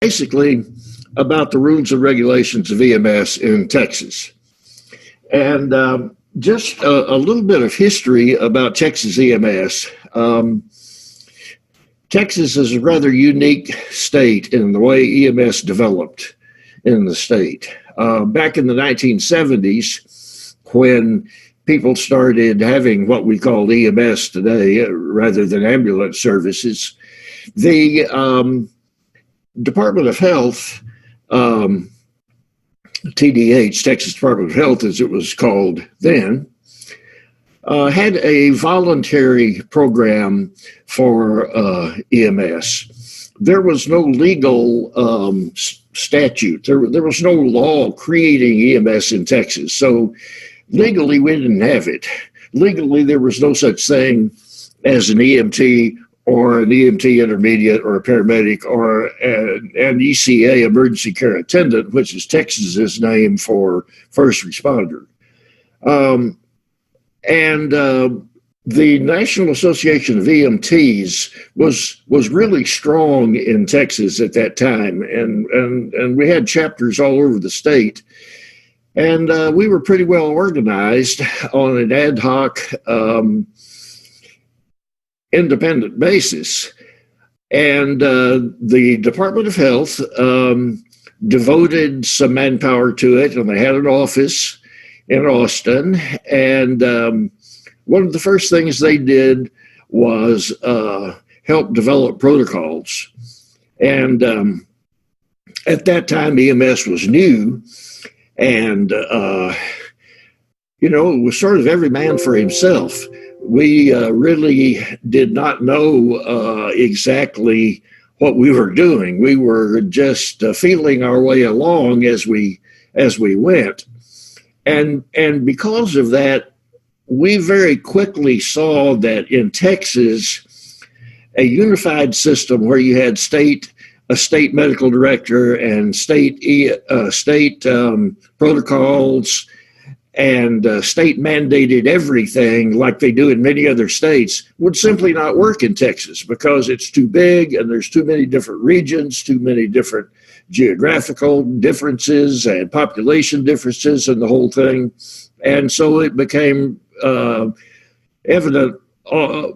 basically about the rules and regulations of EMS in Texas. And just a little bit of history about Texas EMS. Texas is a rather unique state in the way EMS developed in the state. Back in the 1970s, when people started having what we call EMS today, rather than ambulance services, the Department of Health, TDH, Texas Department of Health as it was called then, had a voluntary program for EMS. There was no legal statute. There was no law creating EMS in Texas. So legally, we didn't have it. Legally, there was no such thing as an EMT or an EMT intermediate or a paramedic or an ECA, emergency care attendant, which is Texas's name for first responder. The National Association of EMTs was really strong in Texas at that time, and we had chapters all over the state. And we were pretty well organized on an ad hoc, independent basis. And the Department of Health devoted some manpower to it, and they had an office in Austin. And one of the first things they did was help develop protocols. And at that time, EMS was new. And, it was sort of every man for himself. We really did not know exactly what we were doing. We were just feeling our way along as we went. And because of that, we very quickly saw that in Texas, a unified system where you had a state medical director and state protocols and state mandated everything like they do in many other states would simply not work in Texas because it's too big and there's too many different regions, too many different geographical differences and population differences and the whole thing. And so it became evident,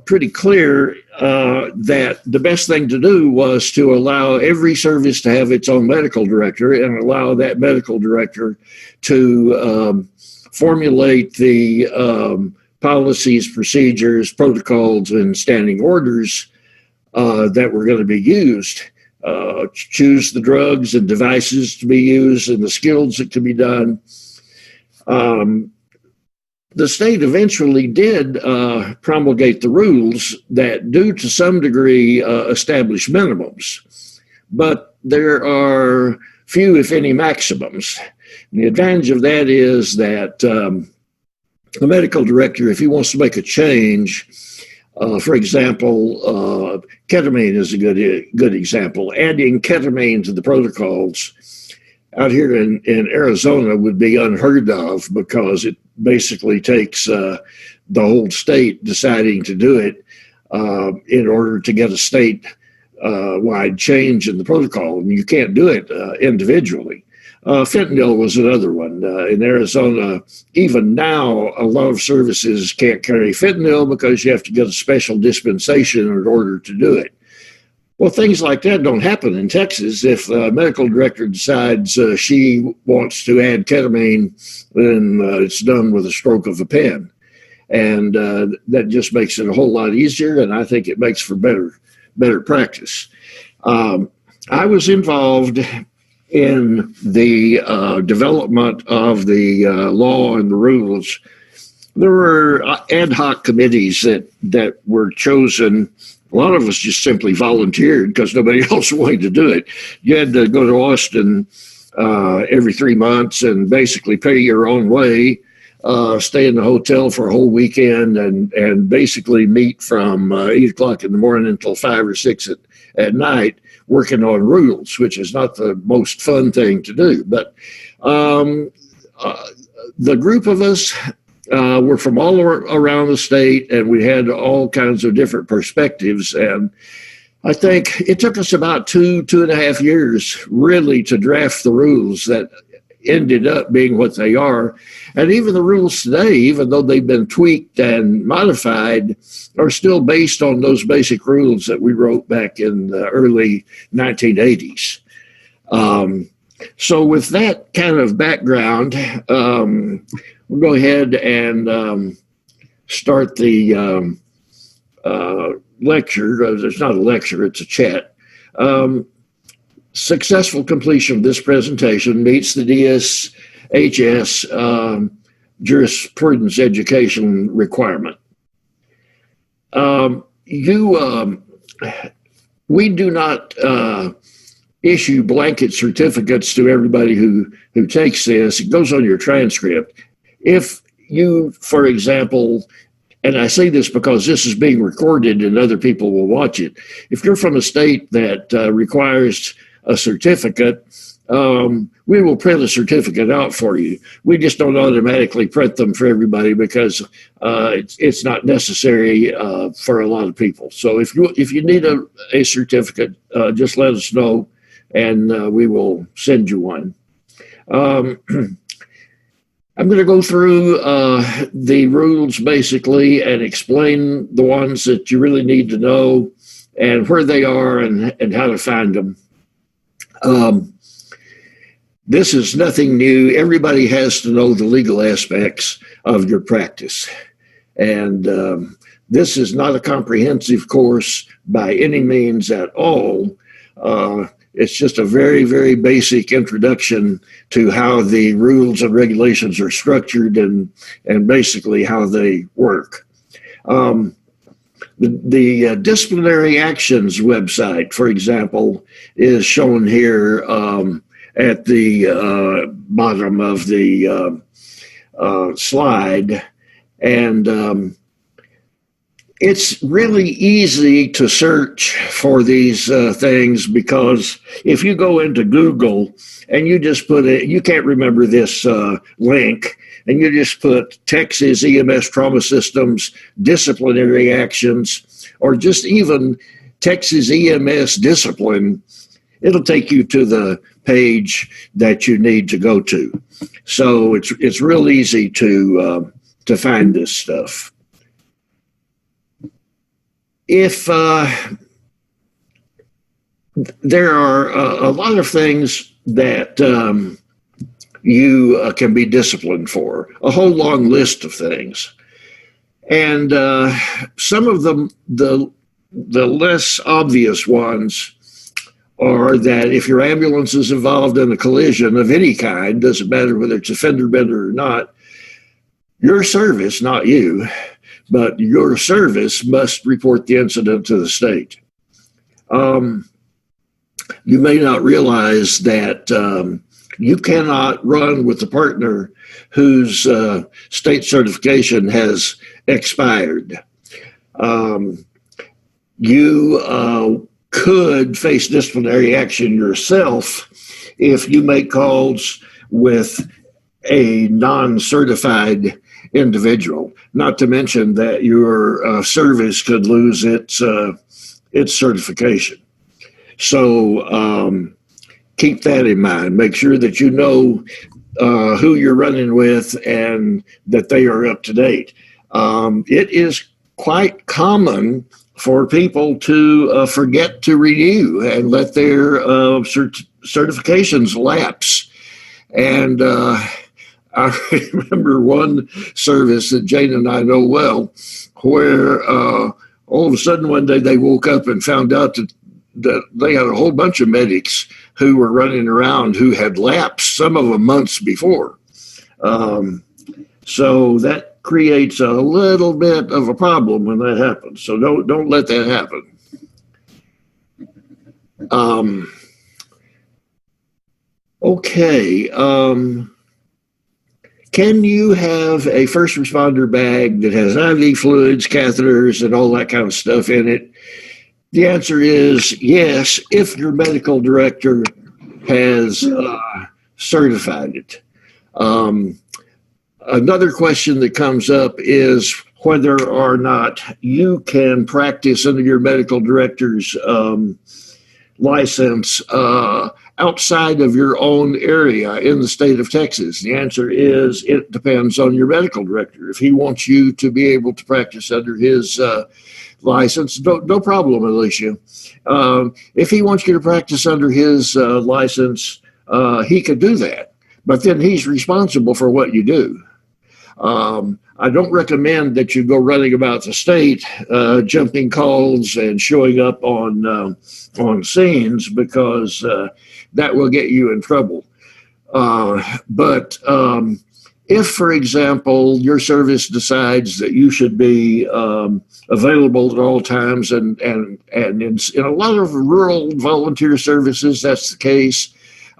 pretty clear that the best thing to do was to allow every service to have its own medical director and allow that medical director to formulate the policies, procedures, protocols, and standing orders that were going to be used. Choose the drugs and devices to be used and the skills that can be done. The state eventually did promulgate the rules that do to some degree establish minimums, but there are few, if any, maximums. And the advantage of that is that the medical director, if he wants to make a change, for example, ketamine is a good example. Adding ketamine to the protocols out here in Arizona would be unheard of because it basically takes the whole state deciding to do it in order to get a state-wide change in the protocol. And you can't do it individually. Fentanyl was another one. In Arizona, even now, a lot of services can't carry fentanyl because you have to get a special dispensation in order to do it. Well, things like that don't happen in Texas. If the medical director decides she wants to add ketamine, then it's done with a stroke of a pen. And that just makes it a whole lot easier, and I think it makes for better practice. I was involved in the development of the law and the rules. There were ad hoc committees that were chosen. A lot of us just simply volunteered because nobody else wanted to do it. You had to go to Austin every 3 months and basically pay your own way, stay in the hotel for a whole weekend, and basically meet from 8 o'clock in the morning until 5 or 6 at night, working on rules, which is not the most fun thing to do. But the group of us were from all around the state, and we had all kinds of different perspectives. And I think it took us about 2.5 years really to draft the rules that ended up being what they are. And even the rules today, even though they've been tweaked and modified, are still based on those basic rules that we wrote back in the early 1980s. So with that kind of background, we'll go ahead and start the lecture. It's not a lecture, it's a chat. Successful completion of this presentation meets the DSHS jurisprudence education requirement. We do not issue blanket certificates to everybody who takes this. It goes on your transcript. If you, for example, and I say this because this is being recorded and other people will watch it, if you're from a state that requires a certificate, we will print a certificate out for you. We just don't automatically print them for everybody because it's not necessary for a lot of people. So if you need a certificate, just let us know and we will send you one. I'm going to go through the rules basically and explain the ones that you really need to know and where they are and how to find them. This is nothing new. Everybody has to know the legal aspects of your practice. And this is not a comprehensive course by any means at all. It's just a very, very basic introduction to how the rules and regulations are structured and basically how they work. The disciplinary actions website, for example, is shown here at the bottom of the slide. And it's really easy to search for these things because if you go into Google and you just put it, you can't remember this link, and you just put Texas EMS Trauma Systems disciplinary actions, or just even Texas EMS discipline, it'll take you to the page that you need to go to. So it's real easy to find this stuff. If there are a lot of things that you can be disciplined for, a whole long list of things. And some of them, the less obvious ones, are that if your ambulance is involved in a collision of any kind, doesn't matter whether it's a fender bender or not, your service, not you, but your service must report the incident to the state. You may not realize that you cannot run with a partner whose state certification has expired. You could face disciplinary action yourself if you make calls with a non-certified individual, not to mention that your service could lose its certification. So keep that in mind. Make sure that you know who you're running with and that they are up to date. It is quite common for people to forget to renew and let their certifications lapse. And I remember one service that Jane and I know well, where all of a sudden one day they woke up and found out that they had a whole bunch of medics who were running around who had lapsed, some of them months before. So that creates a little bit of a problem when that happens. So don't let that happen. Okay. Can you have a first responder bag that has IV fluids, catheters, and all that kind of stuff in it? The answer is yes, if your medical director has certified it. Another question that comes up is, whether or not you can practice under your medical director's license outside of your own area in the state of Texas. The answer is it depends on your medical director. If he wants you to be able to practice under his license, no problem, Alicia. If he wants you to practice under his license, he could do that. But then he's responsible for what you do. I don't recommend that you go running about the state, jumping calls and showing up on scenes, because that will get you in trouble. But if, for example, your service decides that you should be available at all times, and in a lot of rural volunteer services, that's the case.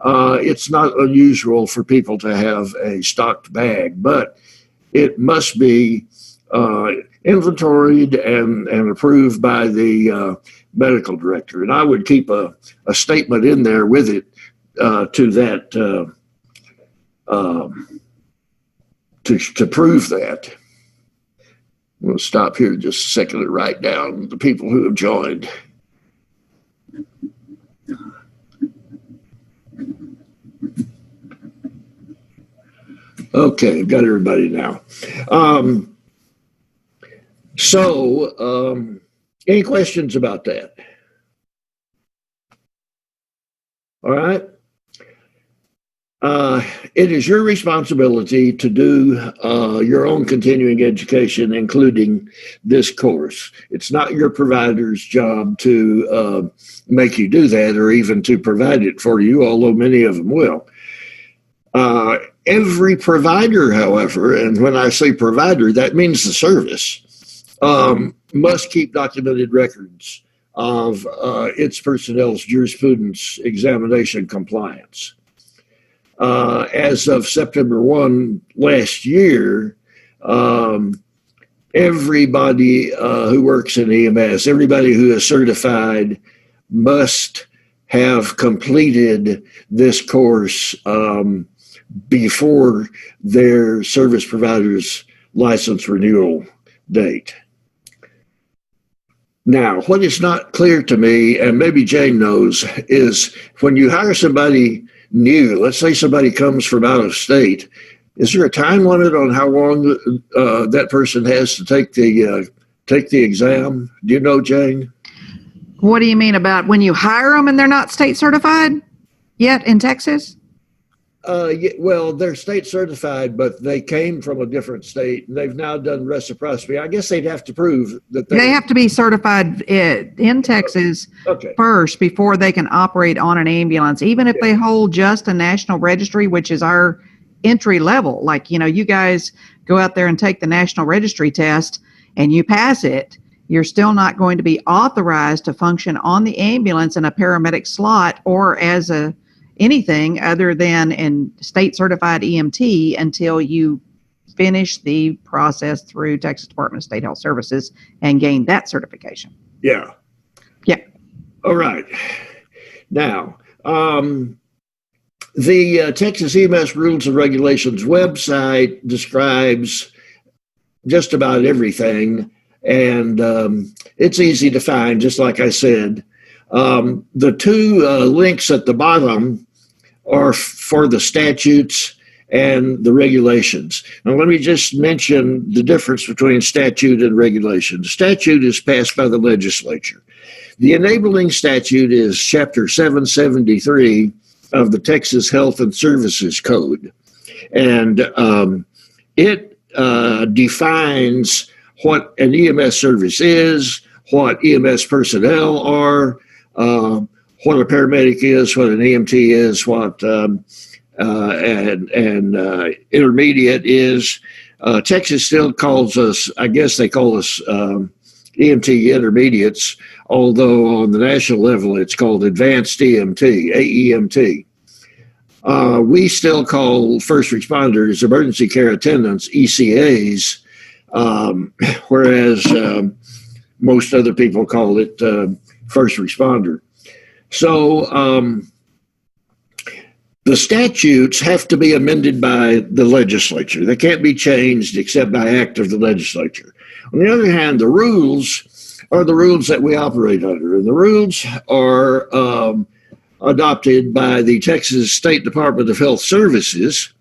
It's not unusual for people to have a stocked bag, but it must be inventoried and approved by the medical director. And I would keep a statement in there with it to that, to prove that. We'll stop here just a second and write down the people who have joined. Okay, got everybody now. Any questions about that? All right. It is your responsibility to do your own continuing education, including this course. It's not your provider's job to make you do that, or even to provide it for you, although many of them will. Every provider, however, and when I say provider, that means the service, must keep documented records of its personnel's jurisprudence examination compliance. As of September 1 last year, everybody who works in EMS, everybody who is certified, must have completed this course before their service provider's license renewal date. Now, what is not clear to me, and maybe Jane knows, is when you hire somebody new, let's say somebody comes from out of state, is there a time limit on how long that person has to take the exam? Do you know, Jane? What do you mean about when you hire them and they're not state certified yet in Texas? Yeah, well, they're state certified, but they came from a different state, and they've now done reciprocity. I guess they'd have to prove that they have to be certified in Texas first before they can operate on an ambulance, even if they hold just a national registry, which is our entry level. Like, you guys go out there and take the national registry test and you pass it, you're still not going to be authorized to function on the ambulance in a paramedic slot or as anything other than in state certified EMT until you finish the process through Texas Department of State Health Services and gain that certification. Yeah. Yeah. All right. Now, the Texas EMS Rules and Regulations website describes just about everything, and it's easy to find, just like I said. The two links at the bottom are for the statutes and the regulations. Now, let me just mention the difference between statute and regulation. The statute is passed by the legislature. The enabling statute is Chapter 773 of the Texas Health and Services Code. And it defines what an EMS service is, what EMS personnel are, what a paramedic is, what an EMT is, what intermediate is. Texas still calls us, I guess they call us EMT intermediates, although on the national level it's called advanced EMT, AEMT. We still call first responders emergency care attendants, ECAs, whereas most other people call it first responder. So The statutes have to be amended by the legislature. They can't be changed except by act of the legislature. On the other hand, the rules are the rules that we operate under, and the rules are adopted by the Texas State Department of Health Services,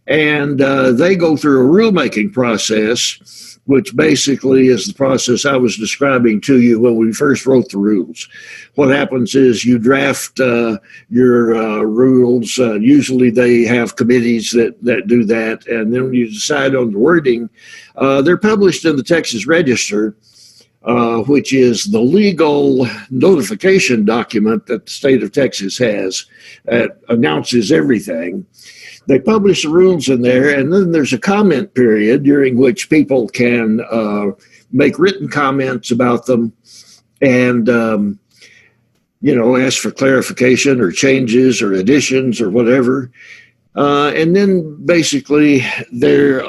and they go through a rulemaking process, which basically is the process I was describing to you when we first wrote the rules. What happens is you draft your rules. Usually they have committees that do that, and then when you decide on the wording, they're published in the Texas Register, which is the legal notification document that the state of Texas has that announces everything. They publish the rules in there, and then there's a comment period during which people can make written comments about them and, ask for clarification or changes or additions or whatever. And then basically there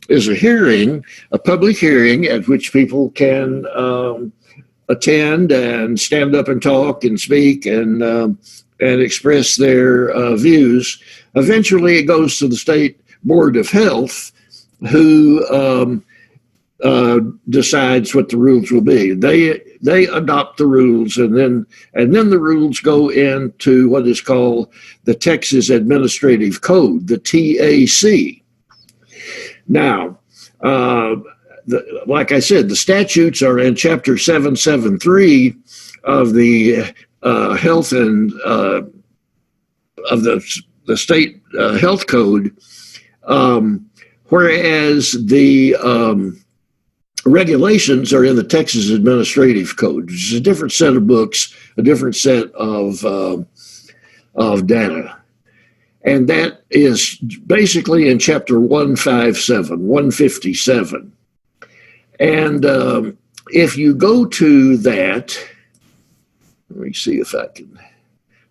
is a hearing, a public hearing at which people can attend and stand up and talk and speak and express their views. Eventually, it goes to the State Board of Health, who decides what the rules will be. They adopt the rules, and then the rules go into what is called the Texas Administrative Code, the TAC. Now, like I said, the statutes are in Chapter 773 of the Health and of the State Health Code, whereas the regulations are in the Texas Administrative Code, which is a different set of books, a different set of data. And that is basically in Chapter 157. And if you go to that, let me see if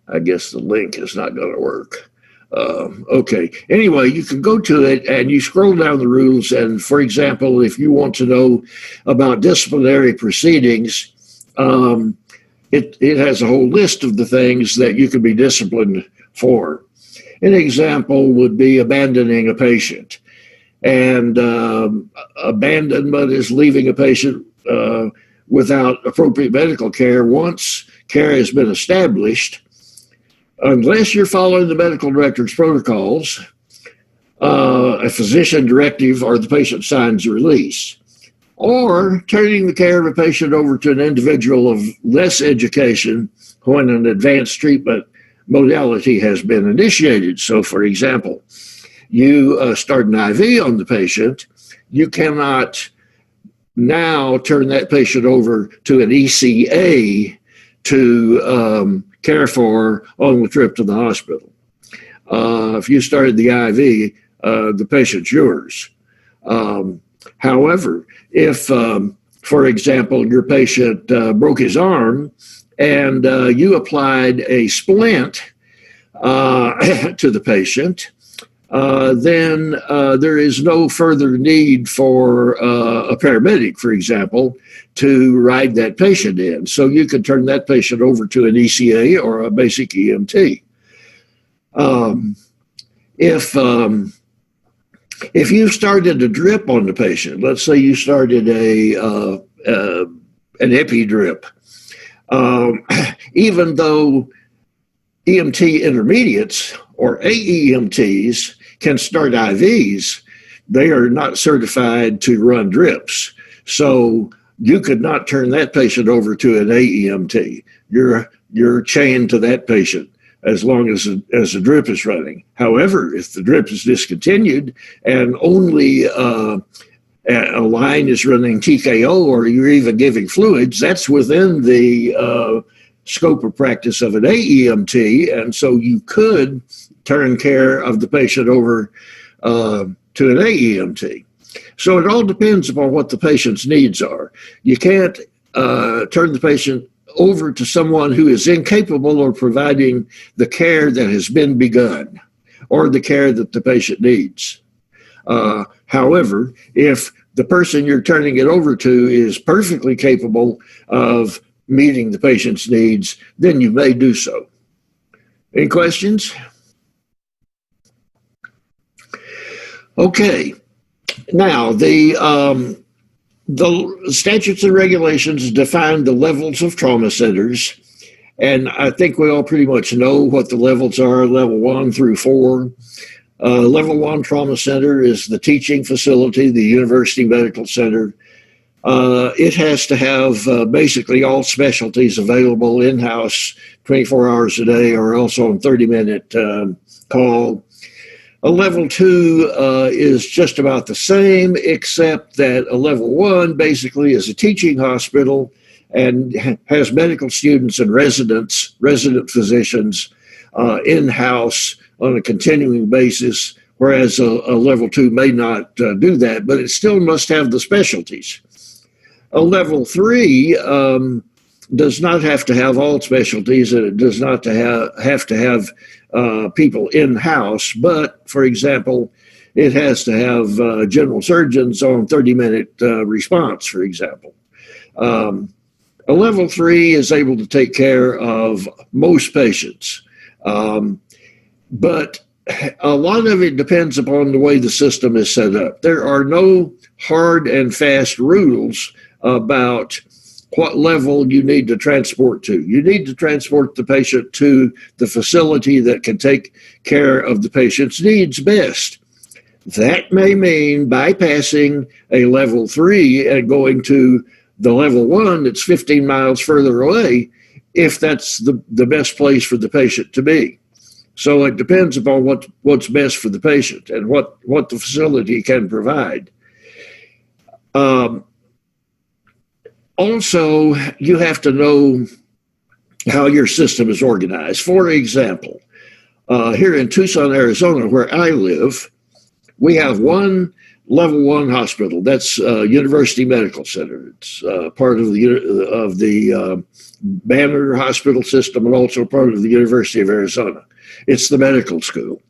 I guess the link is not going to work. Okay. Anyway, you can go to it and you scroll down the rules. And for example, if you want to know about disciplinary proceedings, it has a whole list of the things that you can be disciplined for. An example would be abandoning a patient. And abandonment is leaving a patient without appropriate medical care once care has been established, unless you're following the medical director's protocols, a physician directive, or the patient signs a release, or turning the care of a patient over to an individual of less education when an advanced treatment modality has been initiated. So, for example, you start an IV on the patient, you cannot now turn that patient over to an ECA to care for on the trip to the hospital. If you started the IV, the patient's yours. However, if, for example, your patient broke his arm and you applied a splint to the patient, then there is no further need for a paramedic, for example, to ride that patient in. So you can turn that patient over to an ECA or a basic EMT. If you started a drip on the patient, let's say you started an epi drip, even though EMT intermediates or AEMTs can start IVs, they are not certified to run drips. So you could not turn that patient over to an AEMT. You're chained to that patient as long as a drip is running. However, if the drip is discontinued and only a line is running TKO, or you're even giving fluids, that's within the scope of practice of an AEMT, and so you could turn care of the patient over to an AEMT. So it all depends upon what the patient's needs are. You can't turn the patient over to someone who is incapable of providing the care that has been begun or the care that the patient needs. However, if the person you're turning it over to is perfectly capable of meeting the patient's needs, then you may do so. Any questions? Okay. Now, the statutes and regulations define the levels of trauma centers, and I think we all pretty much know what the levels are, level 1 through 4. Level 1 trauma center is the teaching facility, the university medical center. It has to have basically all specialties available in-house 24 hours a day or else on 30-minute call. A level 2 is just about the same, except that a level 1 basically is a teaching hospital and has medical students and resident physicians in-house on a continuing basis, whereas a level 2 may not do that, but it still must have the specialties. A level 3 does not have to have all specialties, and it does not have to have people in-house, but, for example, it has to have general surgeons on 30-minute response, for example. A level 3 is able to take care of most patients, but a lot of it depends upon the way the system is set up. There are no hard and fast rules about what level you need to transport to. You need to transport the patient to the facility that can take care of the patient's needs best. That may mean bypassing a level 3 and going to the level 1 that's 15 miles further away, if that's the best place for the patient to be. So it depends upon what's best for the patient and what the facility can provide. Also, you have to know how your system is organized. For example, here in Tucson, Arizona, where I live, we have one level 1 hospital. That's University Medical Center. It's part of the Banner Hospital system and also part of the University of Arizona. It's the medical school.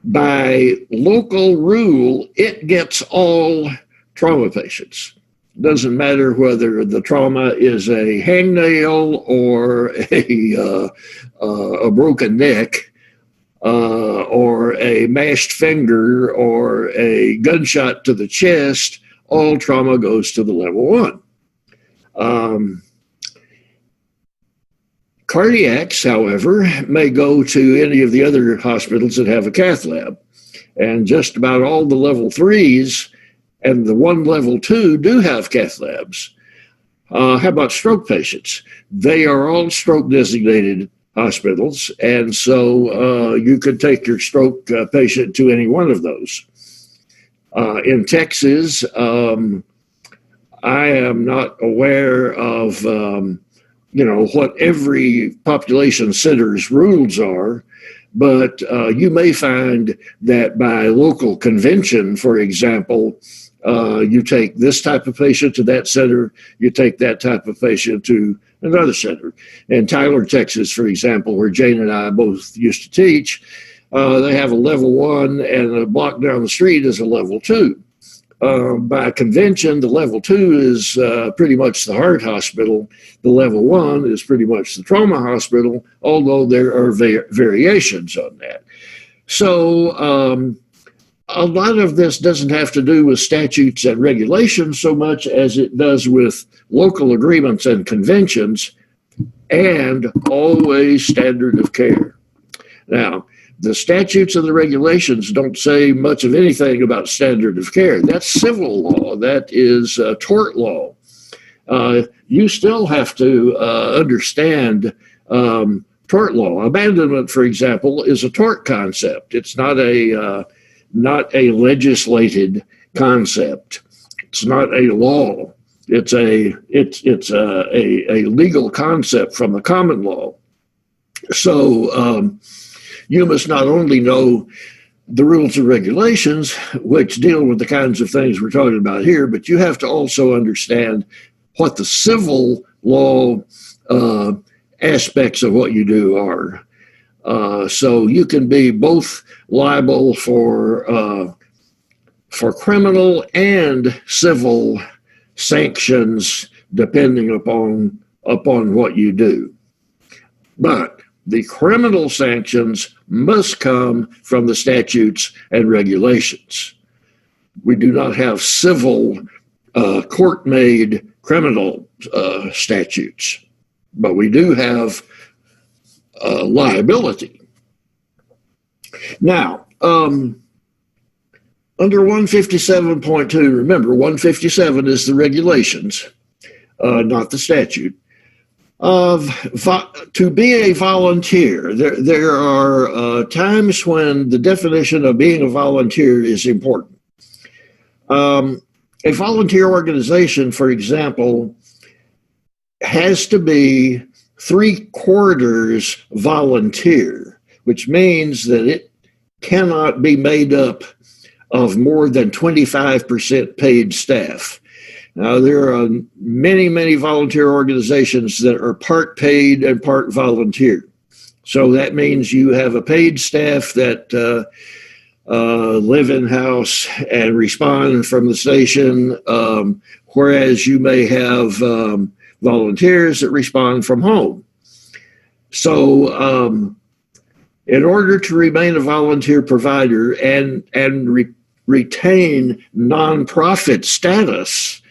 By local rule, it gets all trauma patients. Doesn't matter whether the trauma is a hangnail or a broken neck, or a mashed finger or a gunshot to the chest. All trauma goes to the level 1. Cardiacs, however, may go to any of the other hospitals that have a cath lab. And just about all the level 3s and the one level 2 do have cath labs. How about stroke patients? They are all stroke designated hospitals, and so you could take your stroke patient to any one of those. In Texas, I am not aware of what every population center's rules are, but you may find that by local convention, for example, you take this type of patient to that center, you take that type of patient to another center. In Tyler, Texas, for example, where Jane and I both used to teach, they have a level 1 and a block down the street is a level 2. By convention, the level 2 is pretty much the heart hospital. The level 1 is pretty much the trauma hospital, although there are variations on that. So a lot of this doesn't have to do with statutes and regulations so much as it does with local agreements and conventions, and always standard of care. Now, the statutes and the regulations don't say much of anything about standard of care. That's civil law. That is tort law. You still have to understand tort law. Abandonment, for example, is a tort concept. It's not a legislated concept. It's not a law. It's a legal concept from the common law. So you must not only know the rules and regulations, which deal with the kinds of things we're talking about here, but you have to also understand what the civil law aspects of what you do are. So you can be both liable for criminal and civil sanctions depending upon what you do. But The criminal sanctions must come from the statutes and regulations. We do not have civil court-made criminal statutes, but we do have liability. Now, under 157.2, remember 157 is the regulations, not the statute. To be a volunteer, there are times when the definition of being a volunteer is important. A volunteer organization, for example, has to be 3/4 volunteer, which means that it cannot be made up of more than 25% paid staff. Now, there are many, many volunteer organizations that are part paid and part volunteer. So that means you have a paid staff that live in-house and respond from the station, whereas you may have volunteers that respond from home. So in order to remain a volunteer provider and retain nonprofit status,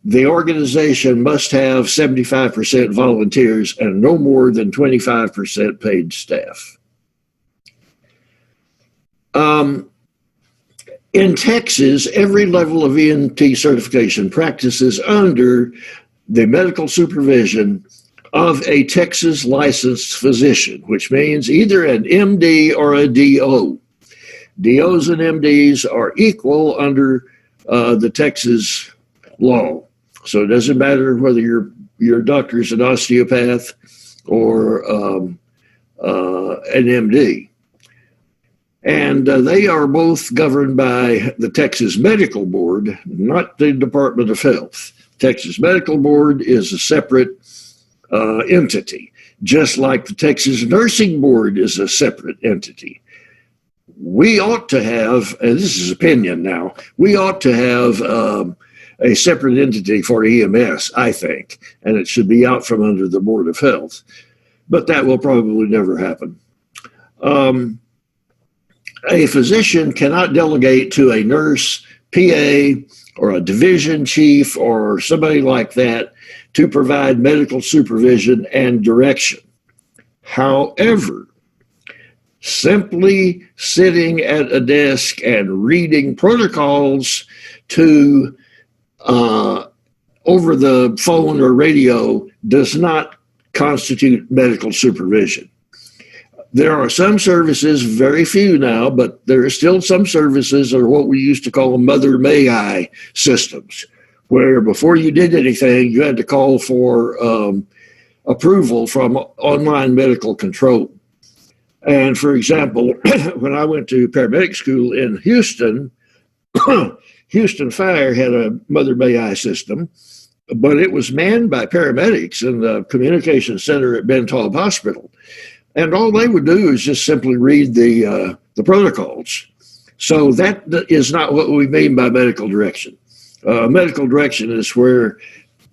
the organization must have 75% volunteers and no more than 25% paid staff. In Texas, every level of ENT certification practices under the medical supervision of a Texas licensed physician, which means either an MD or a DO. DOs and MDs are equal under the Texas law. So it doesn't matter whether your doctor's an osteopath or an MD. And they are both governed by the Texas Medical Board, not the Department of Health. Texas Medical Board is a separate entity, just like the Texas Nursing Board is a separate entity. We ought to have, and this is opinion now, we ought to have a separate entity for EMS, I think, and it should be out from under the Board of Health. But that will probably never happen. A physician cannot delegate to a nurse, PA, or a division chief or somebody like that to provide medical supervision and direction. However, simply sitting at a desk and reading protocols to over the phone or radio does not constitute medical supervision. There are some services, very few now, but there are still some services or what we used to call mother may I systems, where before you did anything, you had to call for approval from online medical control. And for example, when I went to paramedic school in Houston, Houston Fire had a mother may I system, but it was manned by paramedics in the communication center at Ben Taub Hospital. And all they would do is just simply read the protocols. So that is not what we mean by medical direction. Medical direction is where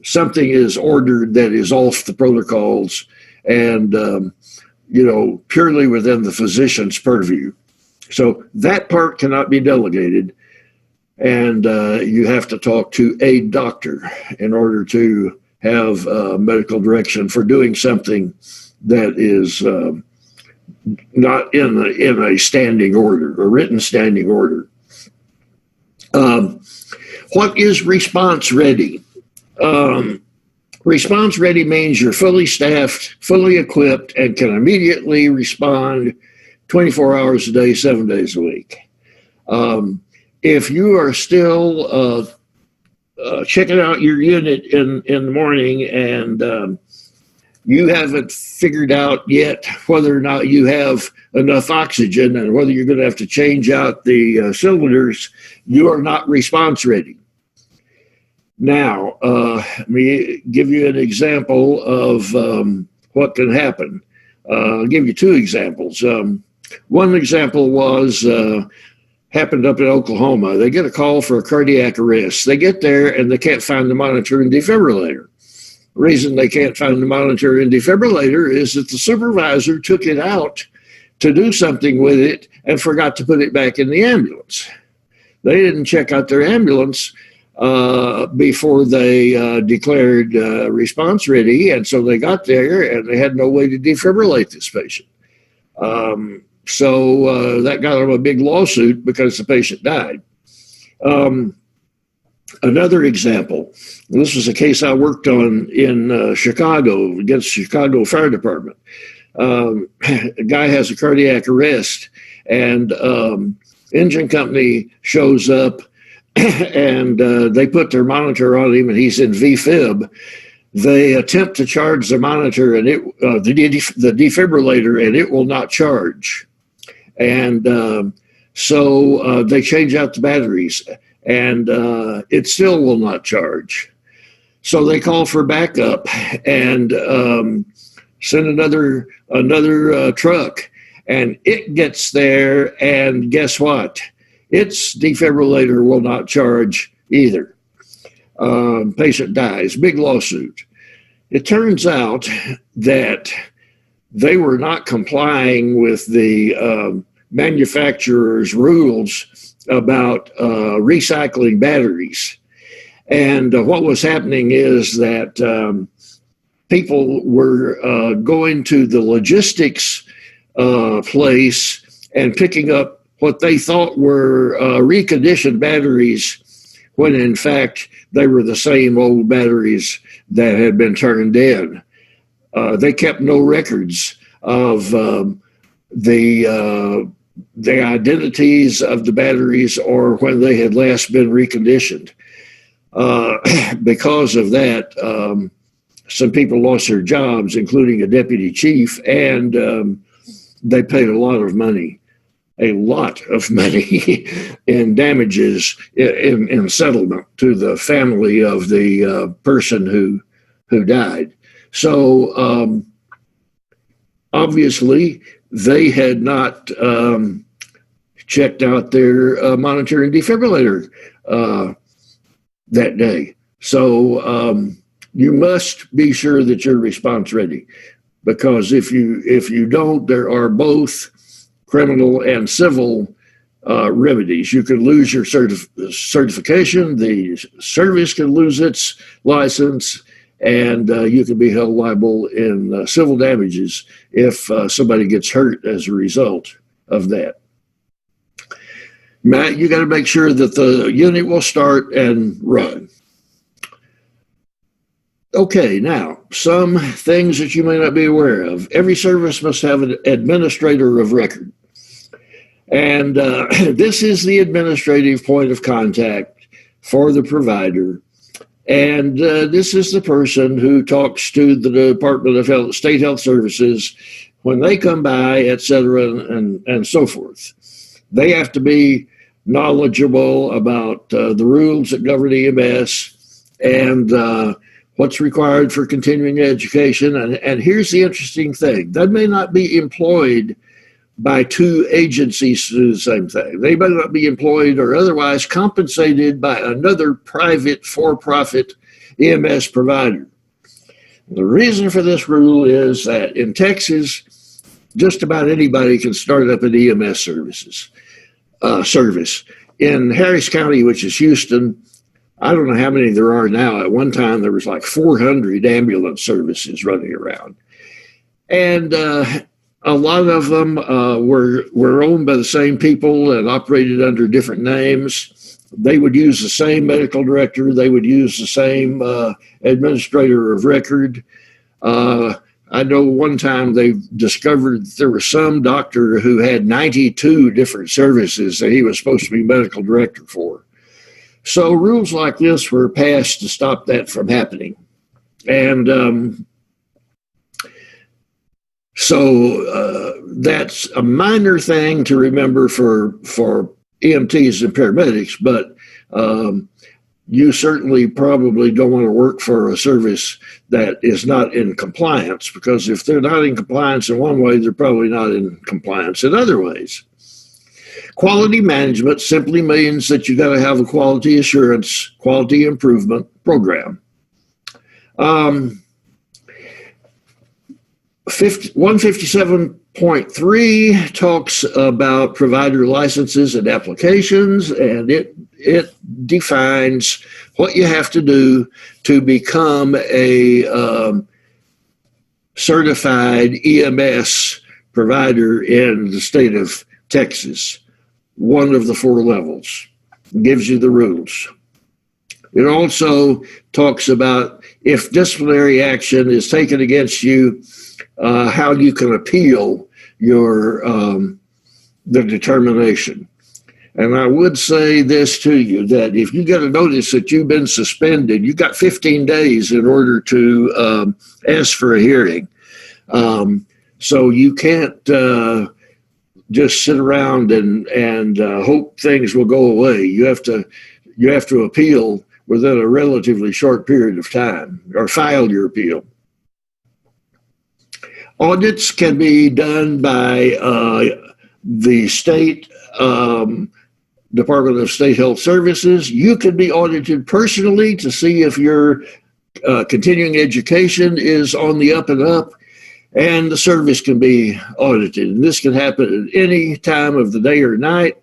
something is ordered that is off the protocols and, purely within the physician's purview. So that part cannot be delegated. And you have to talk to a doctor in order to have medical direction for doing something that is not in a standing order, a written standing order. What is response ready? Response ready means you're fully staffed, fully equipped, and can immediately respond 24 hours a day, 7 days a week. If you are still checking out your unit in the morning and you haven't figured out yet whether or not you have enough oxygen and whether you're going to have to change out the cylinders, you are not response ready. Now, let me give you an example of what can happen. I'll give you two examples. One example was happened up in Oklahoma. They get a call for a cardiac arrest. They get there and they can't find the monitor and defibrillator. reason they can't find the monitor and defibrillator is that the supervisor took it out to do something with it and forgot to put it back in the ambulance. They didn't check out their ambulance before they declared response ready, and so they got there and they had no way to defibrillate this patient. So that got them a big lawsuit because the patient died. Another example, this was a case I worked on in Chicago against the Chicago Fire Department. A guy has a cardiac arrest, and engine company shows up and they put their monitor on him and he's in VFib. They attempt to charge the monitor and the defibrillator, and it will not charge. And so they change out the batteries, and it still will not charge. So they call for backup and send another truck, and it gets there, and guess what? Its defibrillator will not charge either. Patient dies, big lawsuit. It turns out that they were not complying with the manufacturer's rules about recycling batteries. And what was happening is that people were going to the logistics place and picking up what they thought were reconditioned batteries, when in fact they were the same old batteries that had been turned in. They kept no records of the identities of the batteries or when they had last been reconditioned. Because of that, some people lost their jobs, including a deputy chief, and they paid a lot of money in damages in settlement to the family of the person who died. So obviously they had not checked out their monitor and defibrillator that day. So you must be sure that you're response ready, because if you don't, there are both criminal and civil remedies. You could lose your certification, the service can lose its license, and you can be held liable in civil damages if somebody gets hurt as a result of that. Matt, you got to make sure that the unit will start and run. Okay, now, some things that you may not be aware of. Every service must have an administrator of record. And this is the administrative point of contact for the provider. And this is the person who talks to the Department of Health, State Health Services when they come by, et cetera, and so forth. They have to be knowledgeable about the rules that govern EMS and what's required for continuing education. And here's the interesting thing. That may not be employed by two agencies to do the same thing. They may not be employed or otherwise compensated by another private for-profit EMS provider. The reason for this rule is that in Texas, just about anybody can start up an EMS service. In Harris County, which is Houston, I don't know how many there are now. At one time, there was like 400 ambulance services running around. And a lot of them were owned by the same people and operated under different names. They would use the same medical director. They would use the same administrator of record. I know one time they discovered there was some doctor who had 92 different services that he was supposed to be medical director for. So rules like this were passed to stop that from happening. And so that's a minor thing to remember for EMTs and paramedics, but you certainly probably don't want to work for a service that is not in compliance, because if they're not in compliance in one way, they're probably not in compliance in other ways. Quality management simply means that you got to have a quality assurance, quality improvement program. 157.3 talks about provider licenses and applications, and it defines what you have to do to become a certified EMS provider in the state of Texas. One of the 4 levels gives you the rules. It also talks about if disciplinary action is taken against you, how you can appeal your the determination. And I would say this to you, that if you get a notice that you've been suspended, you got 15 days in order to ask for a hearing. So you can't just sit around and hope things will go away. You have to appeal within a relatively short period of time, or file your appeal. Audits can be done by the state Department of State Health Services. You can be audited personally to see if your continuing education is on the up and up, and the service can be audited. And this can happen at any time of the day or night,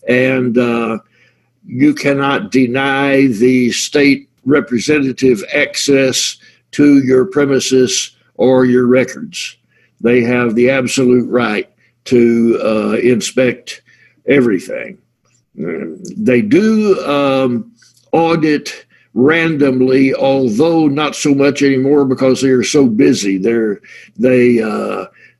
and you cannot deny the state representative access to your premises or your records. They have the absolute right to inspect everything. They do audit randomly, although not so much anymore because they are so busy. They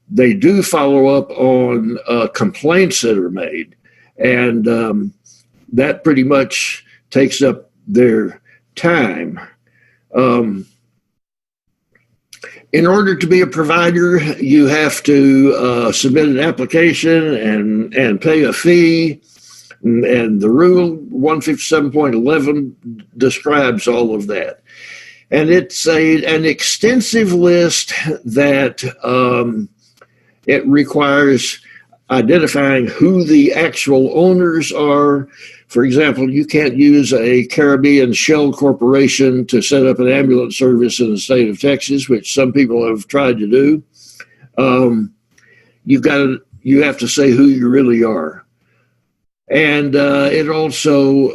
do follow up on complaints that are made, and that pretty much takes up their time. In order to be a provider, you have to submit an application and pay a fee. And the rule 157.11 describes all of that. And it's an extensive list that it requires identifying who the actual owners are. For example, you can't use a Caribbean shell corporation to set up an ambulance service in the state of Texas, which some people have tried to do. You have to say who you really are. And it also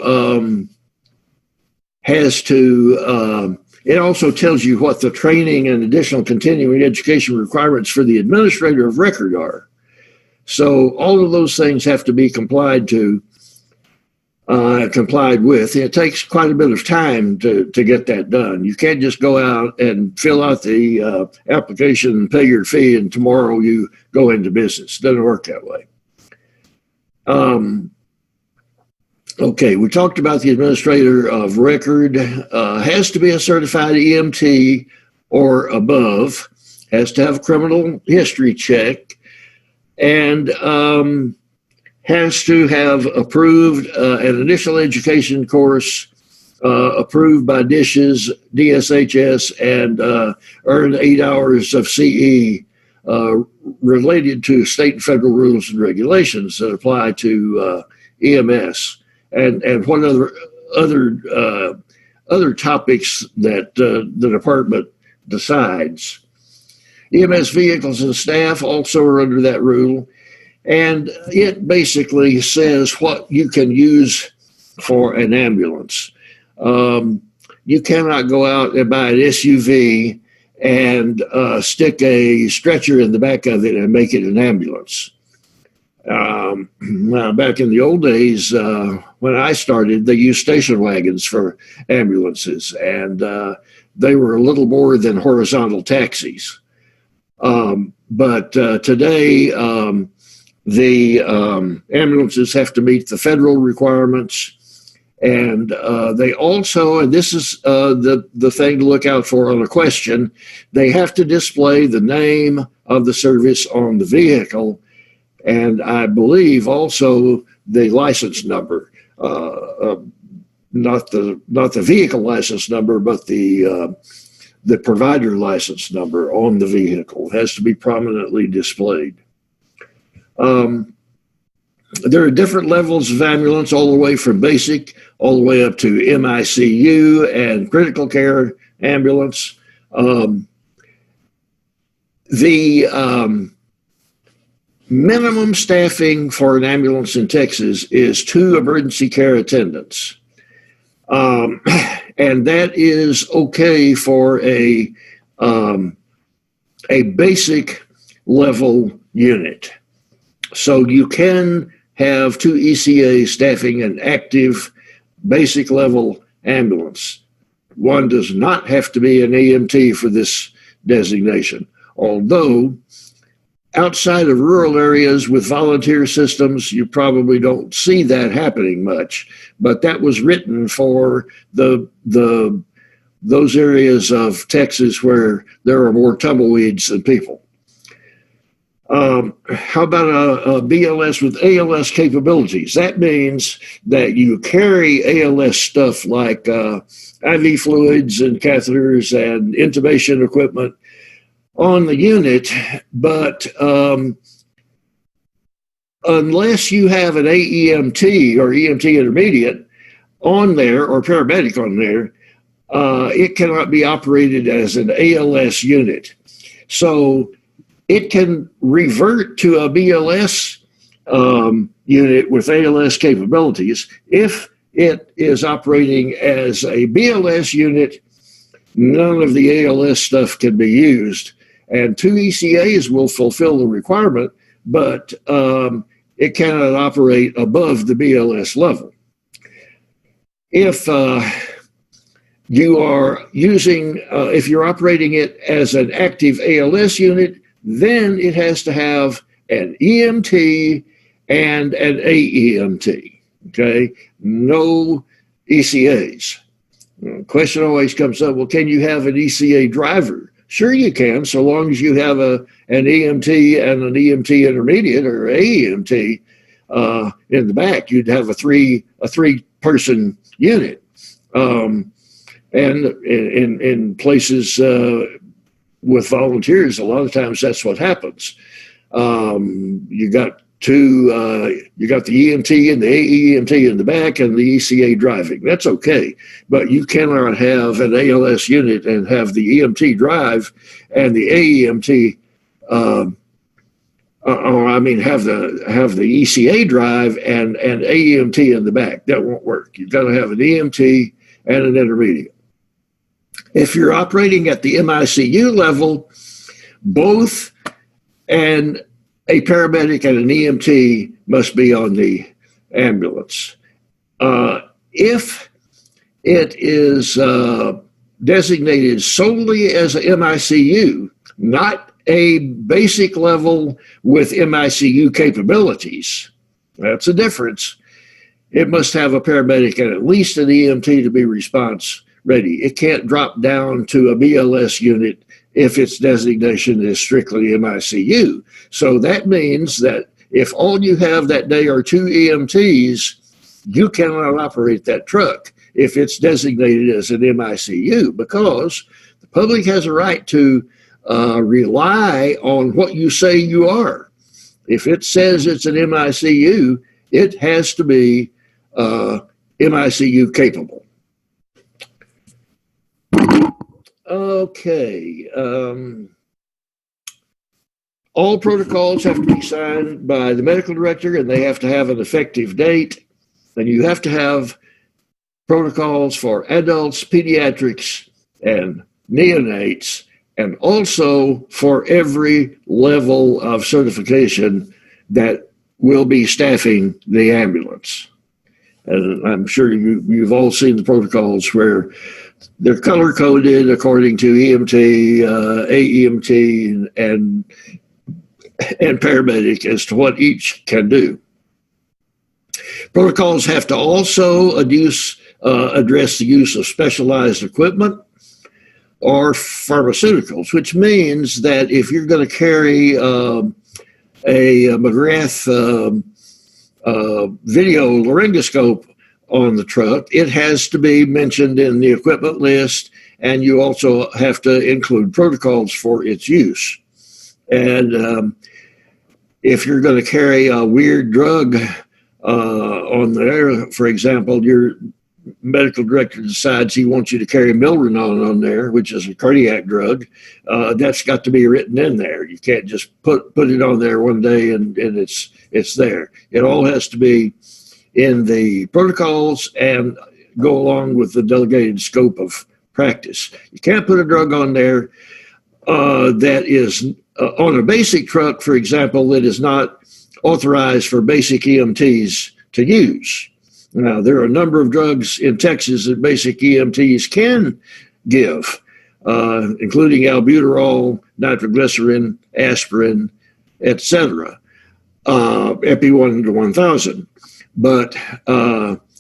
it also tells you what the training and additional continuing education requirements for the administrator of record are. So all of those things have to be complied with. It takes quite a bit of time to get that done. You can't just go out and fill out the application and pay your fee, and tomorrow you go into business. It doesn't work that way. Okay, we talked about the administrator of record. Has to be a certified EMT or above, has to have a criminal history check, and has to have approved an initial education course approved by DSHS, and earned 8 hours of CE related to state and federal rules and regulations that apply to EMS. And what other topics that the department decides. EMS vehicles and staff also are under that rule, and it basically says what you can use for an ambulance. You cannot go out and buy an SUV and stick a stretcher in the back of it and make it an ambulance. Now, back in the old days, when I started, they used station wagons for ambulances, and they were a little more than horizontal taxis. But today, the ambulances have to meet the federal requirements, and they also, and this is the thing to look out for on a question, they have to display the name of the service on the vehicle, and I believe also the license number, not the vehicle license number, but the provider license number on the vehicle has to be prominently displayed. There are different levels of ambulance, all the way from basic all the way up to MICU and critical care ambulance. The minimum staffing for an ambulance in Texas is 2 emergency care attendants. And that is okay for a basic level unit. So you can have 2 ECA staffing an active basic level ambulance. One does not have to be an EMT for this designation, although outside of rural areas with volunteer systems, you probably don't see that happening much. But that was written for those areas of Texas where there are more tumbleweeds than people. How about a BLS with ALS capabilities? That means that you carry ALS stuff like IV fluids and catheters and intubation equipment on the unit, but unless you have an AEMT or EMT intermediate on there or paramedic on there, it cannot be operated as an ALS unit. So it can revert to a BLS unit with ALS capabilities. If it is operating as a BLS unit, none of the ALS stuff can be used. And 2 ECAs will fulfill the requirement, but it cannot operate above the BLS level. If you are using, if you're operating it as an active ALS unit, then it has to have an EMT and an AEMT, okay? No ECAs. The question always comes up, well, can you have an ECA driver? Sure you can, so long as you have an EMT and an EMT intermediate or AEMT in the back. You'd have a three-person unit. And in places with volunteers, a lot of times that's what happens. You got you got the EMT and the AEMT in the back and the ECA driving. That's okay. But you cannot have an ALS unit and have the EMT drive and the AEMT, have the ECA drive and AEMT in the back. That won't work. You've got to have an EMT and an intermediate. If you're operating at the MICU level, both and a paramedic and an EMT must be on the ambulance. If it is designated solely as a MICU, not a basic level with MICU capabilities, that's a difference. It must have a paramedic and at least an EMT to be response ready. It can't drop down to a BLS unit if its designation is strictly MICU. So that means that if all you have that day are 2 EMTs, you cannot operate that truck if it's designated as an MICU, because the public has a right to rely on what you say you are. If it says it's an MICU, it has to be MICU capable. Okay. All protocols have to be signed by the medical director, and they have to have an effective date. And you have to have protocols for adults, pediatrics, and neonates, and also for every level of certification that will be staffing the ambulance. And I'm sure you've all seen the protocols where they're color-coded according to EMT, AEMT, and paramedic as to what each can do. Protocols have to also address the use of specialized equipment or pharmaceuticals, which means that if you're going to carry a McGrath video laryngoscope on the truck, it has to be mentioned in the equipment list, and you also have to include protocols for its use. And if you're going to carry a weird drug on there, for example, you're medical director decides he wants you to carry Milrinone on there, which is a cardiac drug, that's got to be written in there. You can't just put it on there one day and it's there. It all has to be in the protocols and go along with the delegated scope of practice. You can't put a drug on there that is on a basic truck, for example, that is not authorized for basic EMTs to use. Now, there are a number of drugs in Texas that basic EMTs can give, including albuterol, nitroglycerin, aspirin, etc., Epi 1 to 1000. But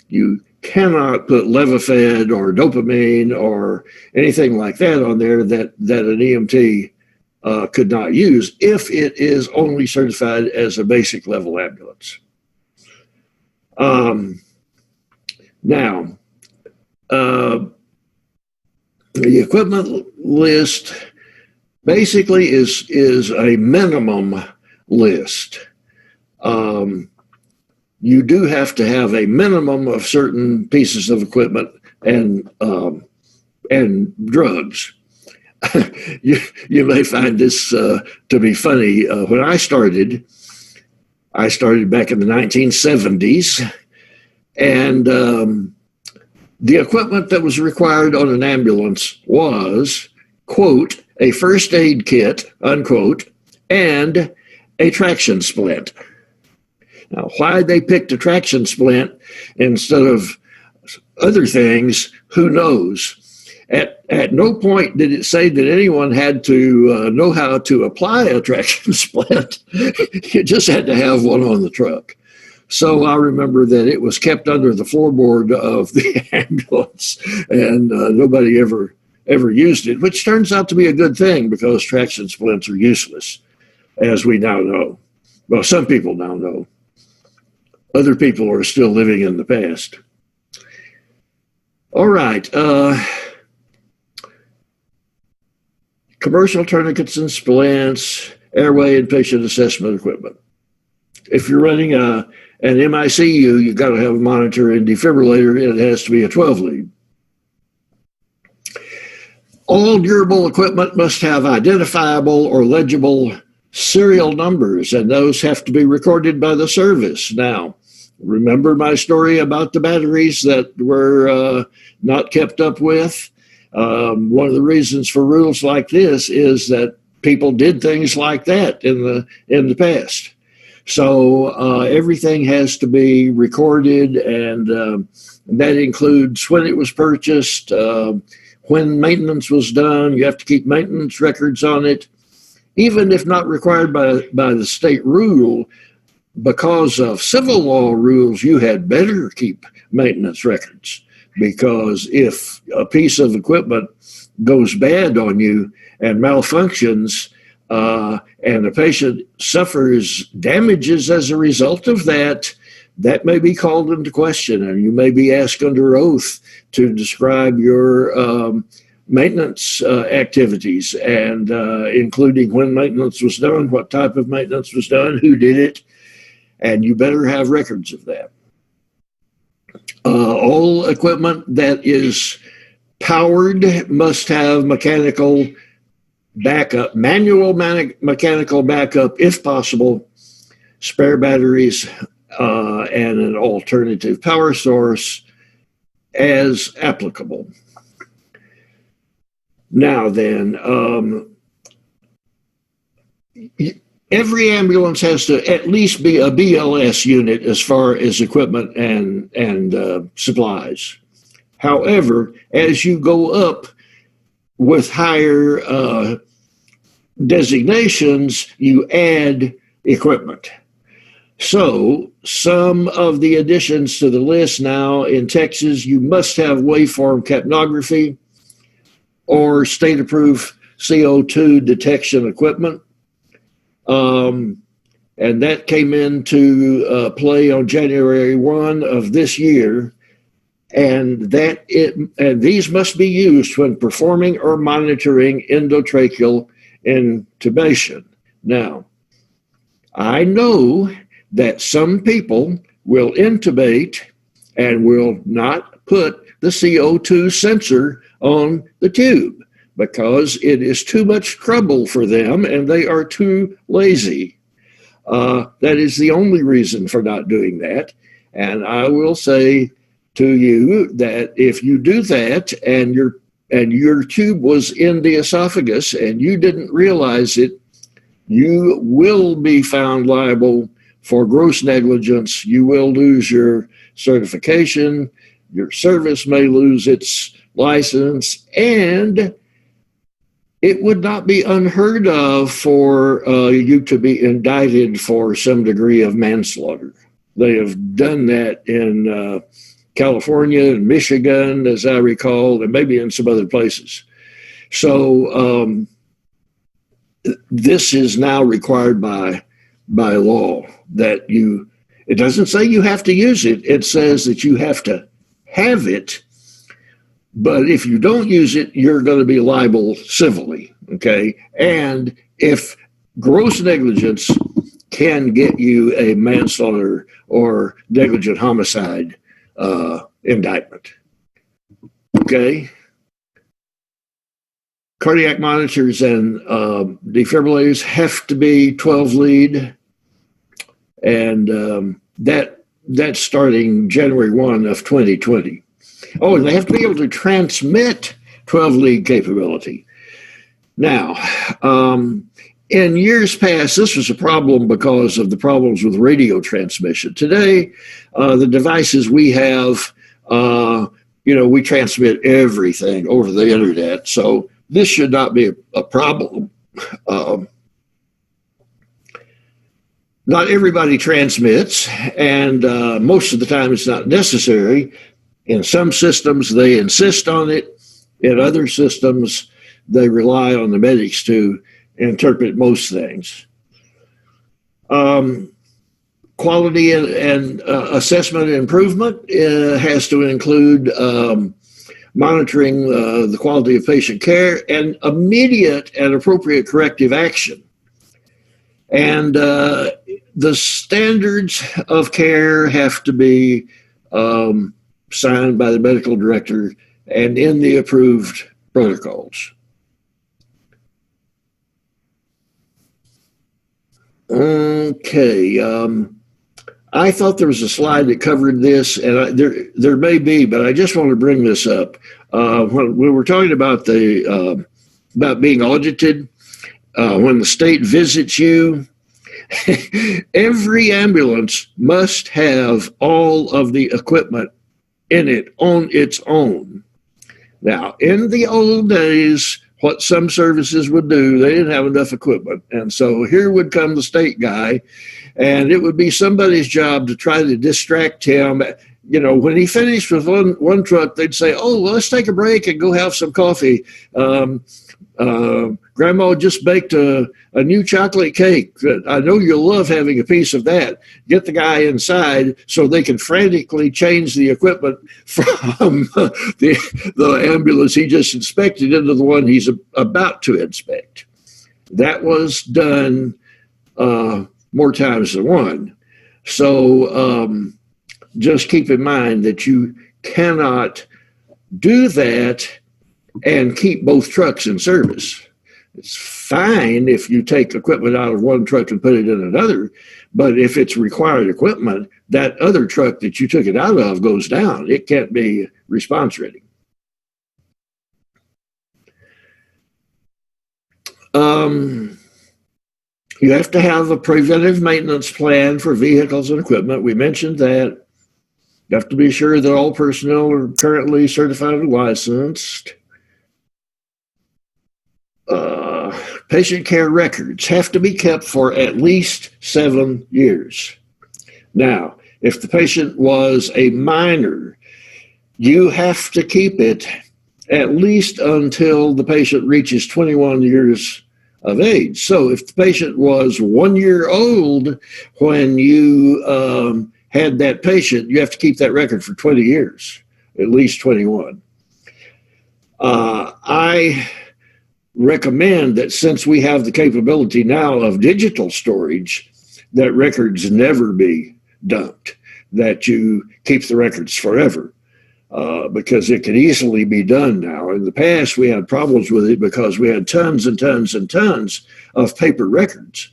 you cannot put Levophed or dopamine or anything like that on there that an EMT could not use if it is only certified as a basic level ambulance. Now, the equipment list basically is a minimum list. You do have to have a minimum of certain pieces of equipment and drugs. You may find this to be funny. When I started back in the 1970s, and the equipment that was required on an ambulance was, quote, a first aid kit, unquote, and a traction splint. Now, why they picked a traction splint instead of other things, who knows? At no point did it say that anyone had to know how to apply a traction splint. You just had to have one on the truck. So I remember that it was kept under the floorboard of the ambulance, and nobody ever used it, which turns out to be a good thing because traction splints are useless, as we now know. Well, some people now know. Other people are still living in the past. All right. Commercial tourniquets and splints, airway and patient assessment equipment. If you're running an MICU, you've got to have a monitor and defibrillator, and it has to be a 12-lead. All durable equipment must have identifiable or legible serial numbers, and those have to be recorded by the service. Now, remember my story about the batteries that were not kept up with? One of the reasons for rules like this is that people did things like that in the past. So everything has to be recorded, and that includes when it was purchased, when maintenance was done. You have to keep maintenance records on it. Even if not required by the state rule, because of civil law rules, you had better keep maintenance records, because if a piece of equipment goes bad on you and malfunctions, and the patient suffers damages as a result of that, that may be called into question, and you may be asked under oath to describe your maintenance activities, and including when maintenance was done, what type of maintenance was done, who did it, and you better have records of that. All equipment that is powered must have mechanical backup, manual mechanical backup if possible, spare batteries, and an alternative power source as applicable. Now then, every ambulance has to at least be a BLS unit as far as equipment and supplies. However, as you go up with higher designations, you add equipment. So some of the additions to the list now in Texas, you must have waveform capnography or state-approved CO2 detection equipment. And that came into play on January 1 of this year. And these must be used when performing or monitoring endotracheal intubation. Now, I know that some people will intubate and will not put the CO2 sensor on the tube because it is too much trouble for them and they are too lazy. That is the only reason for not doing that. And I will say to you that if you do that and your tube was in the esophagus and you didn't realize it, you will be found liable for gross negligence. You will lose your certification. Your service may lose its license, and it would not be unheard of for you to be indicted for some degree of manslaughter. They have done that in California and Michigan, as I recall, and maybe in some other places. So this is now required by law that it doesn't say you have to use it. It says that you have to have it. But if you don't use it, you're going to be liable civilly, okay? And if gross negligence can get you a manslaughter or negligent homicide indictment, okay? Cardiac monitors and defibrillators have to be 12 lead, and that's starting January 1 of 2020. Oh, and they have to be able to transmit 12 lead capability. Now, in years past, this was a problem because of the problems with radio transmission. Today, the devices we have, we transmit everything over the internet. So this should not be a problem. Not everybody transmits, and most of the time it's not necessary. In some systems, they insist on it. In other systems, they rely on the medics to interpret most things. Quality and assessment and improvement has to include monitoring the quality of patient care and immediate and appropriate corrective action. And the standards of care have to be signed by the medical director and in the approved protocols. Okay. I thought there was a slide that covered this, and there may be, but I just want to bring this up. When we were talking about about being audited, when the state visits you, every ambulance must have all of the equipment in it on its own. Now, in the old days, what some services would do, they didn't have enough equipment. And so here would come the state guy, and it would be somebody's job to try to distract him. You know, when he finished with one truck, they'd say, oh, well, let's take a break and go have some coffee. Grandma just baked a new chocolate cake. I know you'll love having a piece of that. Get the guy inside so they can frantically change the equipment from the ambulance he just inspected into the one he's about to inspect. That was done more times than one. So just keep in mind that you cannot do that and keep both trucks in service. It's fine if you take equipment out of one truck and put it in another, but if it's required equipment, that other truck that you took it out of goes down. It can't be response ready. You have to have a preventive maintenance plan for vehicles and equipment. We mentioned that. You have to be sure that all personnel are currently certified and licensed. Patient care records have to be kept for at least 7 years. Now, if the patient was a minor, you have to keep it at least until the patient reaches 21 years of age. So if the patient was 1 year old when you had that patient, you have to keep that record for 20 years, at least 21. I recommend that since we have the capability now of digital storage, that records never be dumped, that you keep the records forever. because it can easily be done now. In the past, we had problems with it because we had tons and tons and tons of paper records.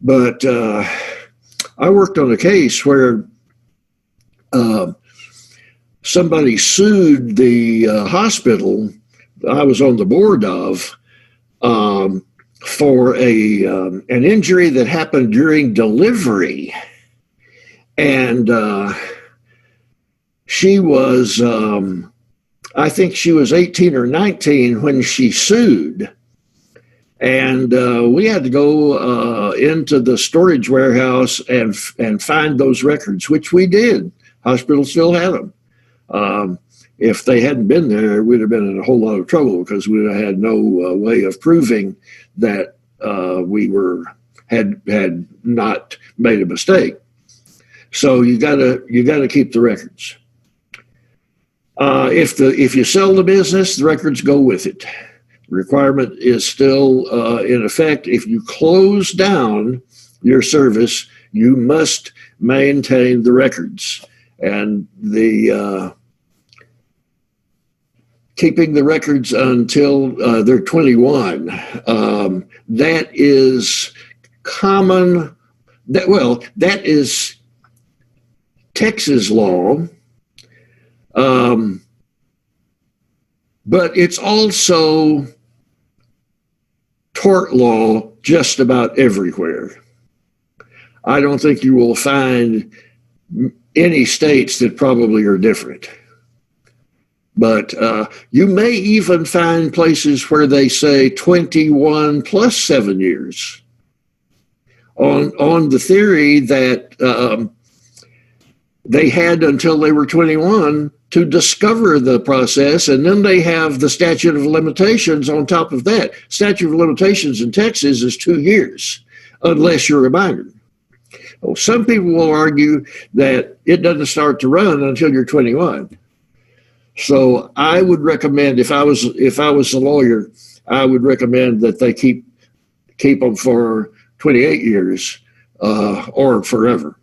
But I worked on a case where somebody sued the hospital I was on the board of for an injury that happened during delivery. And she was, I think she was 18 or 19 when she sued. And we had to go into the storage warehouse and find those records, which we did. Hospital still had them. If they hadn't been there, we'd have been in a whole lot of trouble because we had no way of proving that we had not made a mistake. So you gotta keep the records. If you sell the business, the records go with it. The requirement is still in effect. If you close down your service, you must maintain the records. And the keeping the records until they're 21. That is common. That is Texas law. But it's also tort law just about everywhere. I don't think you will find any states that probably are different. But you may even find places where they say 21 plus 7 years on the theory that they had until they were 21 to discover the process, and then they have the statute of limitations on top of that. Statute of limitations in Texas is 2 years, unless you're a minor. Well, some people will argue that it doesn't start to run until you're 21. So I would recommend, if I was a lawyer, I would recommend that they keep them for 28 years or forever.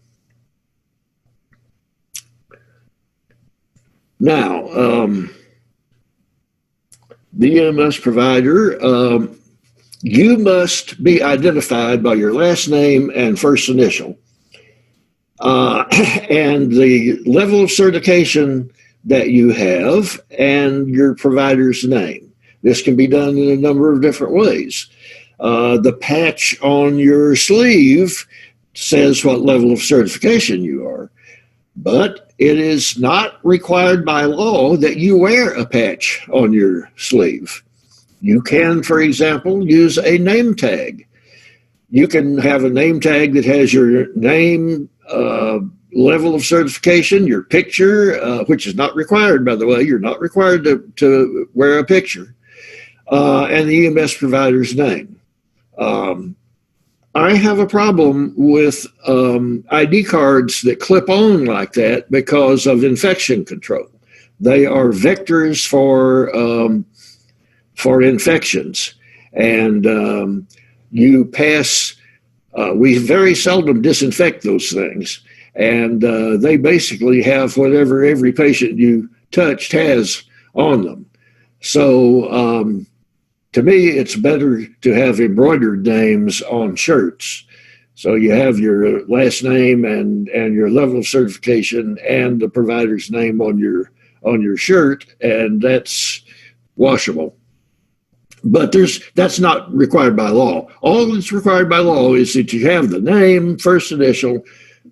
Now, the EMS provider, you must be identified by your last name and first initial, and the level of certification that you have, and your provider's name. This can be done in a number of different ways. The patch on your sleeve says what level of certification you are, but it is not required by law that you wear a patch on your sleeve. You can, for example, use a name tag. You can have a name tag that has your name, level of certification, your picture, which is not required, by the way. You're not required to wear a picture, and the EMS provider's name. I have a problem with ID cards that clip on like that because of infection control. They are vectors for infections, and you pass. We very seldom disinfect those things, and they basically have whatever every patient you touched has on them. So to me, it's better to have embroidered names on shirts. So you have your last name and your level of certification and the provider's name on your shirt, and that's washable. But that's not required by law. All that's required by law is that you have the name, first initial,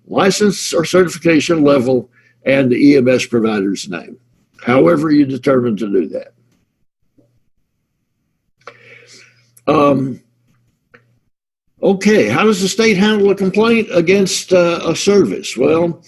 license or certification level, and the EMS provider's name, however you determine to do that. Okay, how does the state handle a complaint against a service? Well,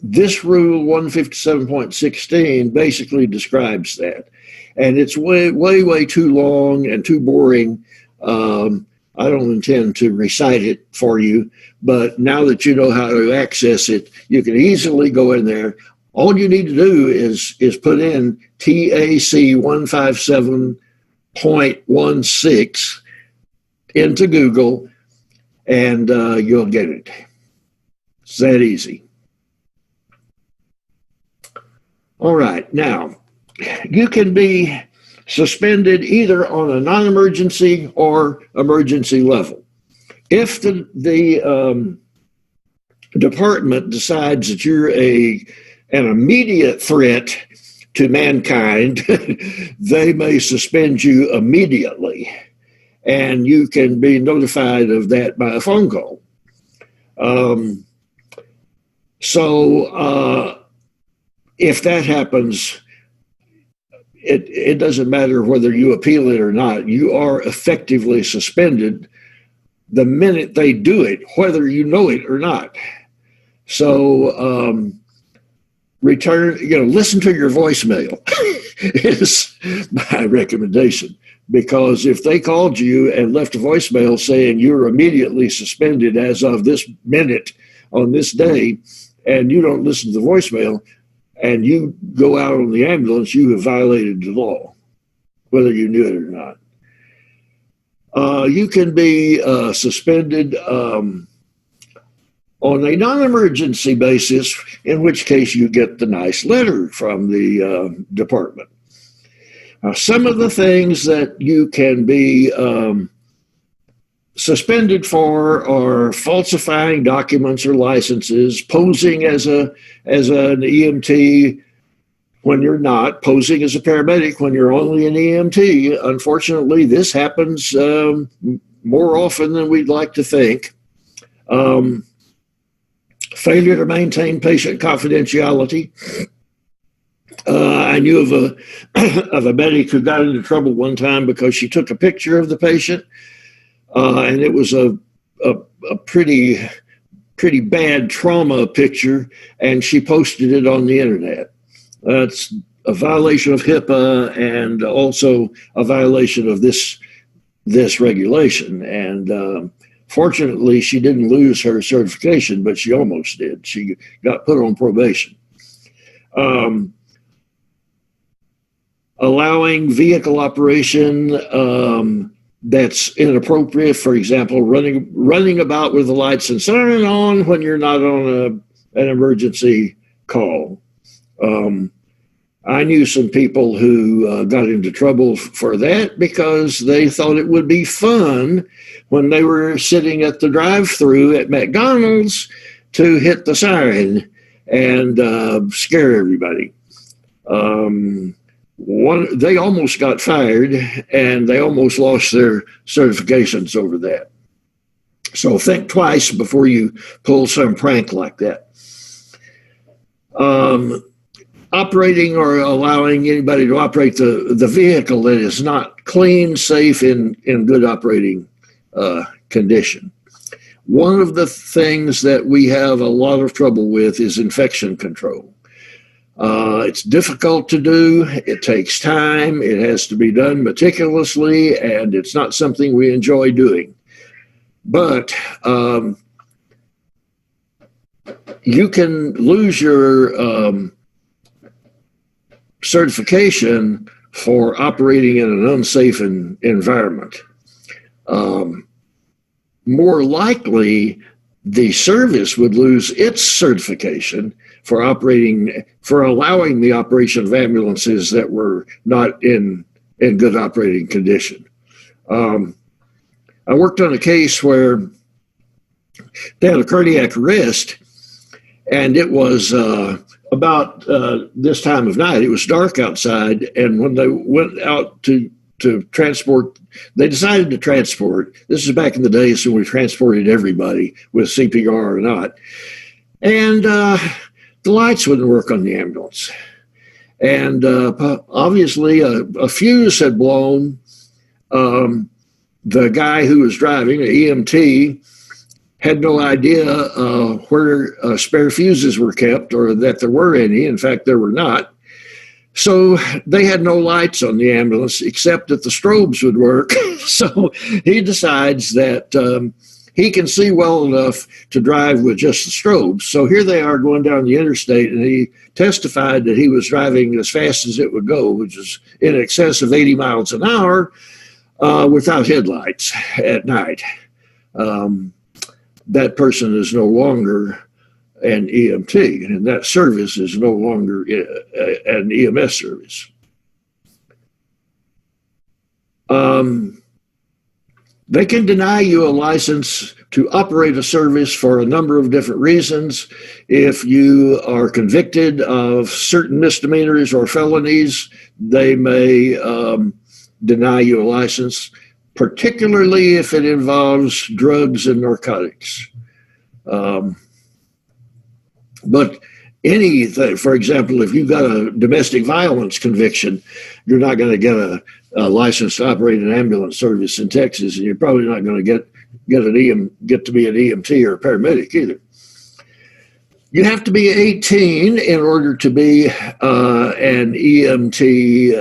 this rule 157.16 basically describes that. And it's way, way, way too long and too boring. I don't intend to recite it for you, but now that you know how to access it, you can easily go in there. All you need to do is put in TAC 157.16 into Google, and you'll get it. It's that easy. All right. Now, you can be suspended either on a non-emergency or emergency level. If the department decides that you're an immediate threat to mankind, they may suspend you immediately, and you can be notified of that by a phone call. If that happens, it doesn't matter whether you appeal it or not. You are effectively suspended the minute they do it, whether you know it or not. So listen to your voicemail is my recommendation, because if they called you and left a voicemail saying you're immediately suspended as of this minute on this day, and you don't listen to the voicemail and you go out on the ambulance, you have violated the law, whether you knew it or not. You can be suspended on a non-emergency basis, in which case you get the nice letter from the department. Some of the things that you can be suspended for are falsifying documents or licenses, posing as an EMT when you're not, posing as a paramedic when you're only an EMT. Unfortunately, this happens more often than we'd like to think. Failure to maintain patient confidentiality. I knew of a medic who got into trouble one time because she took a picture of the patient, and it was a pretty bad trauma picture, and she posted it on the internet. That's a violation of HIPAA and also a violation of this regulation. And fortunately, she didn't lose her certification, but she almost did. She got put on probation. Allowing vehicle operation that's inappropriate, for example, running about with the lights and siren on when you're not on an emergency call. I knew some people who got into trouble for that because they thought it would be fun when they were sitting at the drive-thru at McDonald's to hit the siren and scare everybody. They almost got fired, and they almost lost their certifications over that. So think twice before you pull some prank like that. Operating or allowing anybody to operate the vehicle that is not clean, safe, in good operating condition. One of the things that we have a lot of trouble with is infection control. It's difficult to do. It takes time. It has to be done meticulously, and it's not something we enjoy doing. But you can lose your certification for operating in an unsafe environment. More likely, the service would lose its certification for allowing the operation of ambulances that were not in good operating condition. I worked on a case where they had a cardiac arrest, and it was about this time of night. It was dark outside, and when they went out to transport, they decided to transport. This is back in the days when we transported everybody with CPR or not. And the lights wouldn't work on the ambulance. And obviously a fuse had blown. The guy who was driving, the EMT, had no idea where spare fuses were kept or that there were any. In fact, there were not. So they had no lights on the ambulance except that the strobes would work. So he decides that he can see well enough to drive with just the strobes. So here they are going down the interstate, and he testified that he was driving as fast as it would go, which is in excess of 80 miles an hour without headlights at night. That person is no longer an EMT, and that service is no longer an EMS service. They can deny you a license to operate a service for a number of different reasons. If you are convicted of certain misdemeanors or felonies, they may deny you a license, particularly if it involves drugs and narcotics. But anything, for example, if you've got a domestic violence conviction, you're not going to get a license to operate an ambulance service in Texas, and you're probably not going to get to be an EMT or a paramedic either. You have to be 18 in order to be an EMT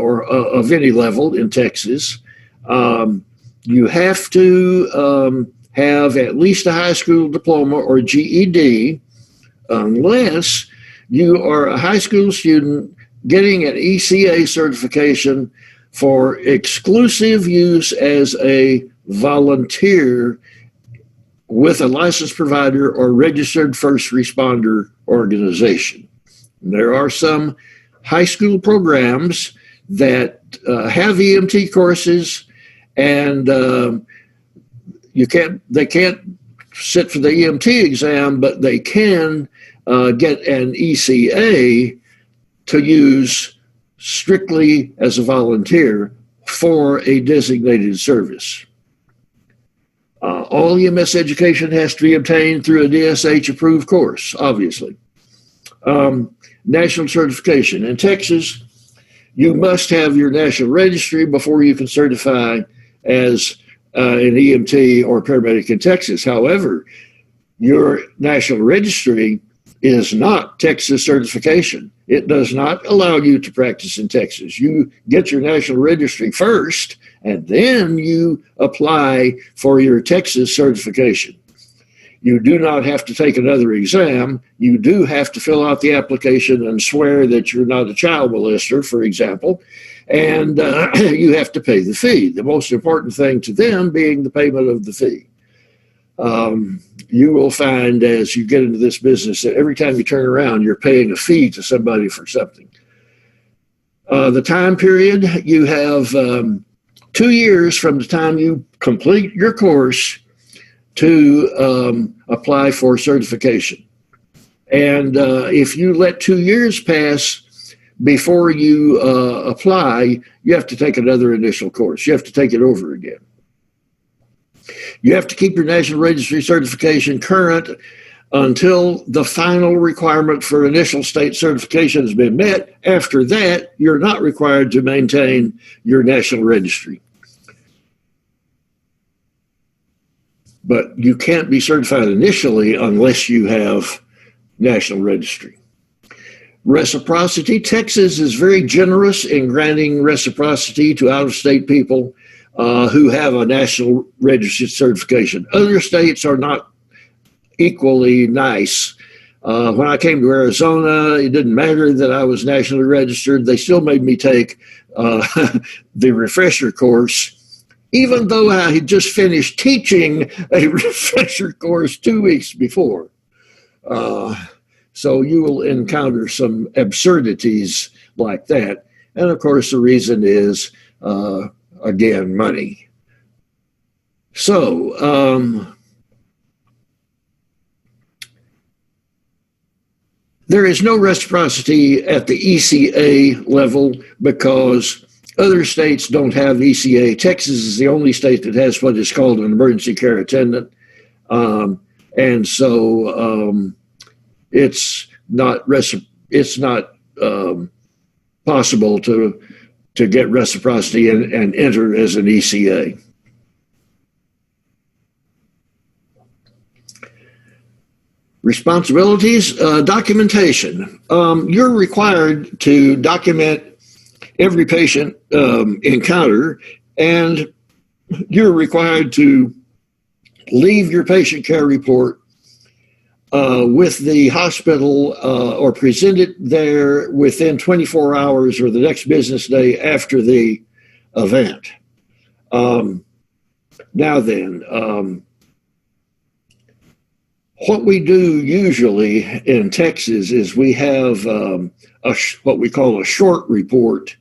or of any level in Texas. You have to have at least a high school diploma or GED, unless you are a high school student getting an ECA certification for exclusive use as a volunteer with a licensed provider or registered first responder organization. There are some high school programs that have EMT courses, and they can't sit for the EMT exam, but they can get an ECA to use strictly as a volunteer for a designated service. All EMS education has to be obtained through a DSH approved course, obviously. National certification. In Texas, you must have your national registry before you can certify as an EMT or paramedic in Texas. However, your national registry is not Texas certification. It does not allow you to practice in Texas. You get your national registry first, and then you apply for your Texas certification. You do not have to take another exam. You do have to fill out the application and swear that you're not a child molester, for example, and you have to pay the fee. The most important thing to them being the payment of the fee. You will find as you get into this business that every time you turn around, you're paying a fee to somebody for something. The time period, you have 2 years from the time you complete your course to apply for certification. And if you let 2 years pass before you apply, you have to take another initial course. You have to take it over again. You have to keep your national registry certification current until the final requirement for initial state certification has been met. After that, you're not required to maintain your national registry. But you can't be certified initially unless you have national registry. Reciprocity. Texas is very generous in granting reciprocity to out-of-state people who have a national registry certification. Other states are not equally nice. When I came to Arizona, it didn't matter that I was nationally registered. They still made me take the refresher course, even though I had just finished teaching a refresher course 2 weeks before. So you will encounter some absurdities like that. And of course, the reason is, again, money. So there is no reciprocity at the ECA level because other states don't have ECA. Texas is the only state that has what is called an emergency care attendant. And so it's not possible to get reciprocity and enter as an ECA. Responsibilities, documentation. You're required to document every patient encounter, and you're required to leave your patient care report with the hospital or present it there within 24 hours or the next business day after the event. Now then, What we do usually in Texas is we have what we call a short report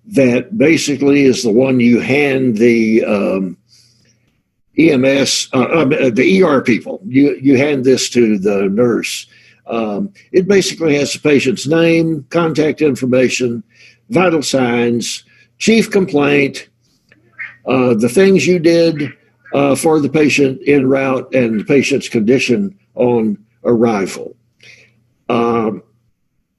that basically is the one you hand the EMS, the ER people. You hand this to the nurse. It basically has the patient's name, contact information, vital signs, chief complaint, the things you did for the patient en route, and the patient's condition on arrival.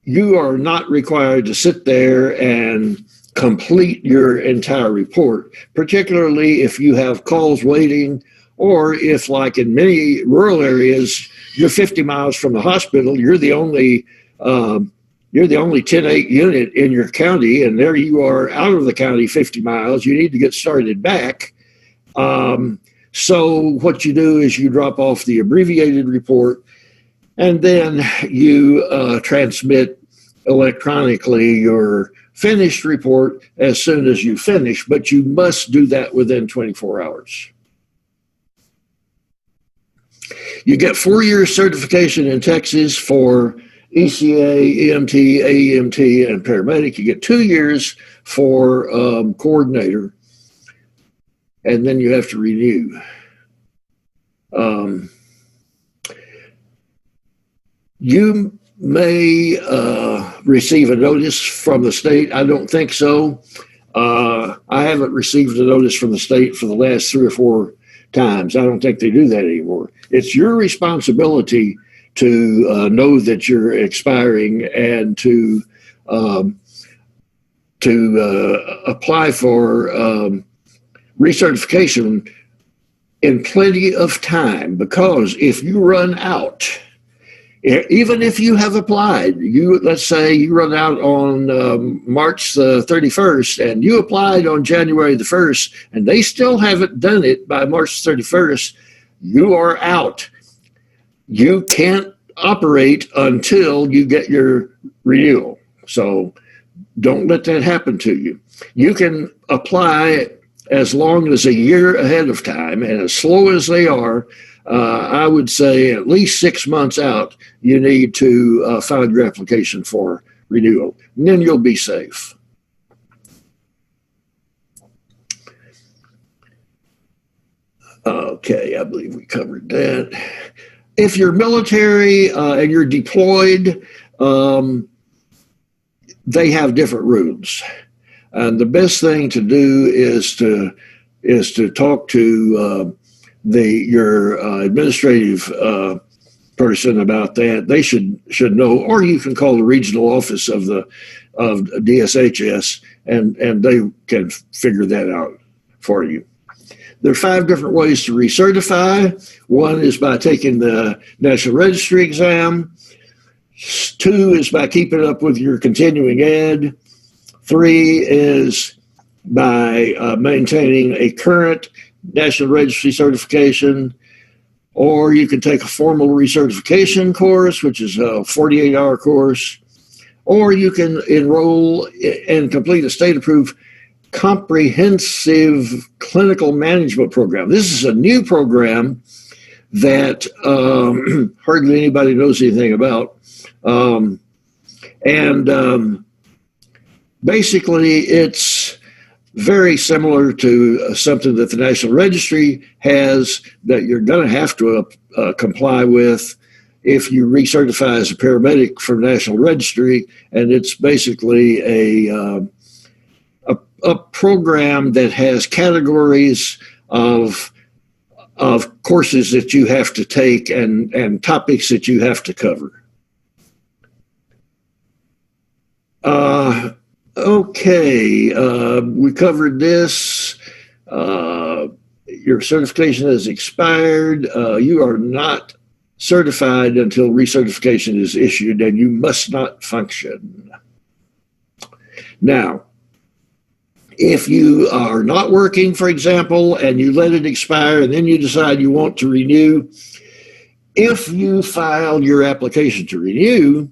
You are not required to sit there and complete your entire report, particularly if you have calls waiting, or if, like in many rural areas, you're 50 miles from the hospital, you're the only 10-8 unit in your county, and there you are out of the county 50 miles. You need to get started back. So what you do is you drop off the abbreviated report, and then you transmit electronically your finished report as soon as you finish, but you must do that within 24 hours. You get 4-year certification in Texas for ECA, EMT, AEMT, and paramedic. You get 2 years for coordinator, and then you have to renew. You may receive a notice from the state. I don't think so. I haven't received a notice from the state for the last 3 or 4 times. I don't think they do that anymore. It's your responsibility to know that you're expiring and to apply for recertification in plenty of time, because if you run out, even if you have applied, let's say you run out on March the 31st and you applied on January the 1st and they still haven't done it by March 31st, you are out. You can't operate until you get your renewal. So don't let that happen to you. You can apply as long as a year ahead of time, and as slow as they are, I would say at least 6 months out, you need to file your application for renewal, and then you'll be safe. Okay, I believe we covered that. If you're military and you're deployed, they have different rules. And the best thing to do is to talk to your administrative person about that. They should know, or you can call the regional office of DSHS, and they can figure that out for you. There are 5 different ways to recertify. 1 is by taking the National Registry exam. 2 is by keeping up with your continuing ed. 3 is by maintaining a current National Registry certification, or you can take a formal recertification course, which is a 48-hour course, or you can enroll and complete a state-approved comprehensive clinical management program. This is a new program that hardly anybody knows anything about. Basically, it's very similar to something that the National Registry has that you're going to have to comply with if you recertify as a paramedic from National Registry, and it's basically a program that has categories of courses that you have to take and topics that you have to cover. Okay, we covered this. Your certification has expired. You are not certified until recertification is issued, and you must not function. Now, if you are not working, for example, and you let it expire and then you decide you want to renew, if you file your application to renew,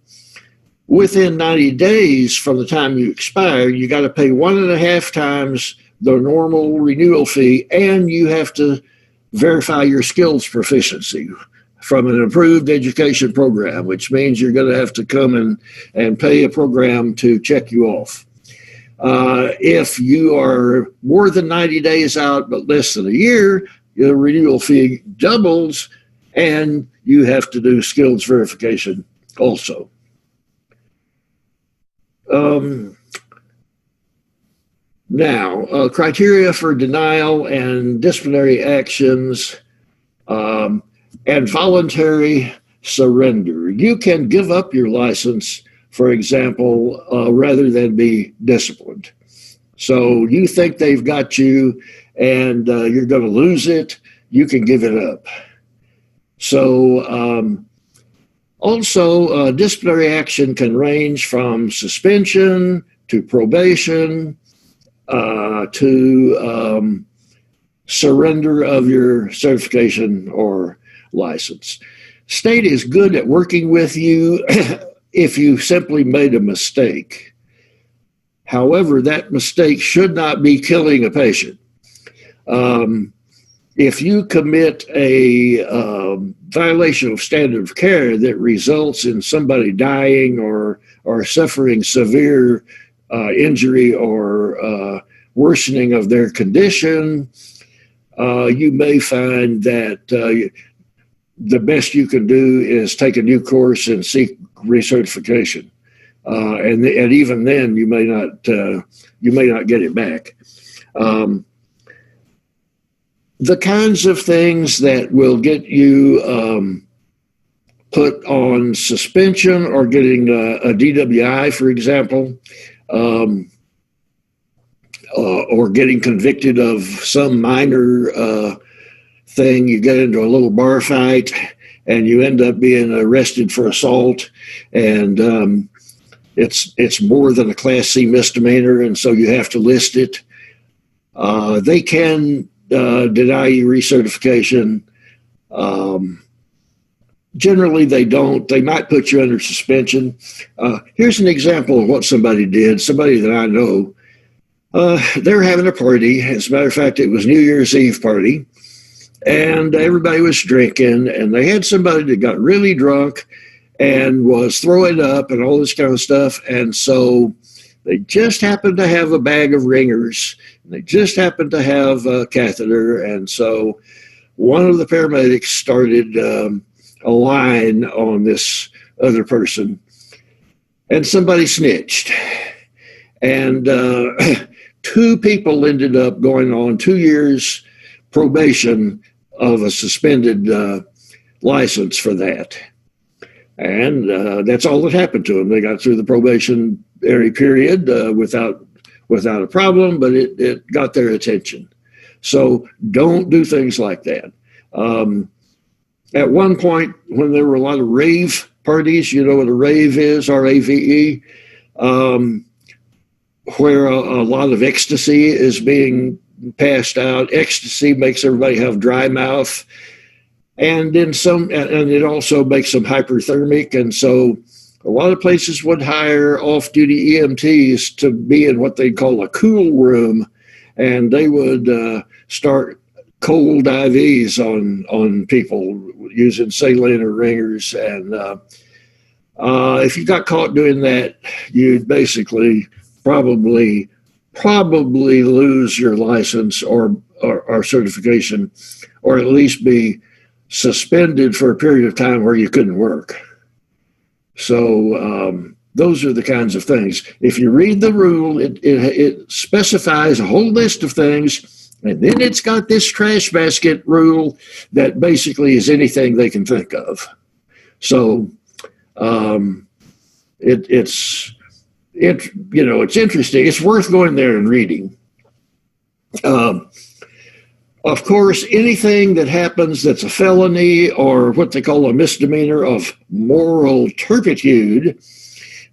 within 90 days from the time you expire, you got to pay 1.5 times the normal renewal fee, and you have to verify your skills proficiency. from an approved education program, which means you're going to have to come and pay a program to check you off. If you are more than 90 days out but less than a year, your renewal fee doubles, and you have to do skills verification also. Now, criteria for denial and disciplinary actions and voluntary surrender. You can give up your license, for example, rather than be disciplined. So you think they've got you and you're going to lose it, you can give it up. So also disciplinary action can range from suspension to probation to surrender of your certification or license. State is good at working with you if you simply made a mistake. However, that mistake should not be killing a patient. If you commit a violation of standard of care that results in somebody dying or suffering severe injury or worsening of their condition, you may find that the best you can do is take a new course and seek recertification, and even then you may not get it back. The kinds of things that will get you put on suspension or getting a DWI, for example, or getting convicted of some minor thing. You get into a little bar fight and you end up being arrested for assault, and it's more than a Class C misdemeanor, and so you have to list it. They can deny you recertification. Generally, they don't. They might put you under suspension. Here's an example of what somebody did, somebody that I know. They were having a party. As a matter of fact, it was New Year's Eve party, and everybody was drinking, and they had somebody that got really drunk and was throwing up and all this kind of stuff. And so they just happened to have a bag of ringers. They just happened to have a catheter. And so one of the paramedics started a line on this other person, and somebody snitched. And 2 people ended up going on 2 years probation of a suspended license for that. And that's all that happened to them. They got through the probationary period without a problem, but it got their attention. So don't do things like that. At one point, when there were a lot of rave parties, you know what a rave is, R-A-V-E, where a lot of ecstasy is being passed out. Ecstasy makes everybody have dry mouth, and it also makes them hyperthermic. And so a lot of places would hire off-duty EMTs to be in what they call a cool room, and they would start cold IVs on people using saline or ringers. And if you got caught doing that, you'd basically probably lose your license or certification, or at least be suspended for a period of time where you couldn't work. So those are the kinds of things. If you read the rule, it specifies a whole list of things, and then it's got this trash basket rule that basically is anything they can think of. So it's interesting. It's worth going there and reading. Of course, anything that happens that's a felony or what they call a misdemeanor of moral turpitude,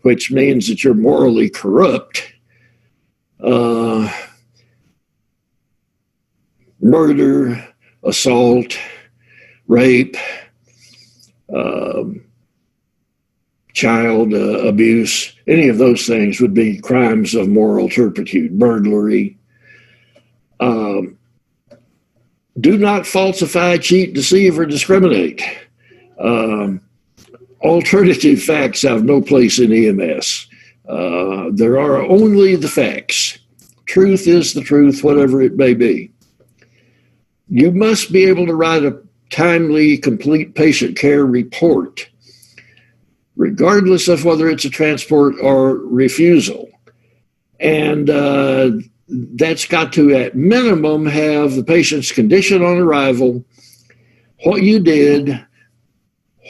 which means that you're morally corrupt, murder, assault, rape, child abuse, any of those things would be crimes of moral turpitude. Burglary. Do not falsify, cheat, deceive, or discriminate. Alternative facts have no place in EMS. There are only the facts. Truth is the truth, whatever it may be. You must be able to write a timely, complete patient care report, regardless of whether it's a transport or refusal. And that's got to, at minimum, have the patient's condition on arrival, what you did,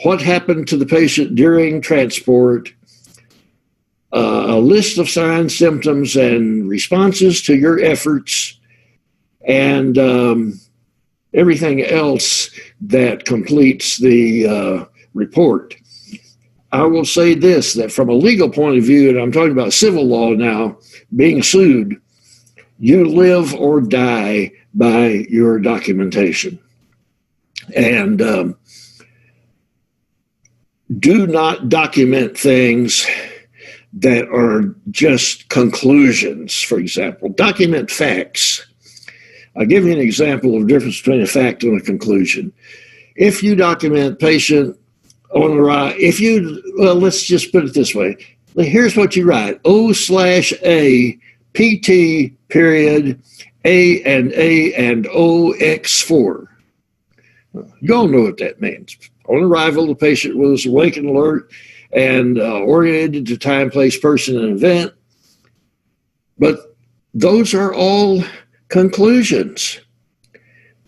what happened to the patient during transport, a list of signs, symptoms, and responses to your efforts, and everything else that completes the report. I will say this, that from a legal point of view, and I'm talking about civil law now, being sued, you live or die by your documentation. And do not document things that are just conclusions, for example. Document facts. I'll give you an example of the difference between a fact and a conclusion. If you document patient on arrival, let's just put it this way. Here's what you write. O/A PT period A and OX4. You all know what that means. On arrival, the patient was awake and alert and oriented to time, place, person, and event. But those are all conclusions.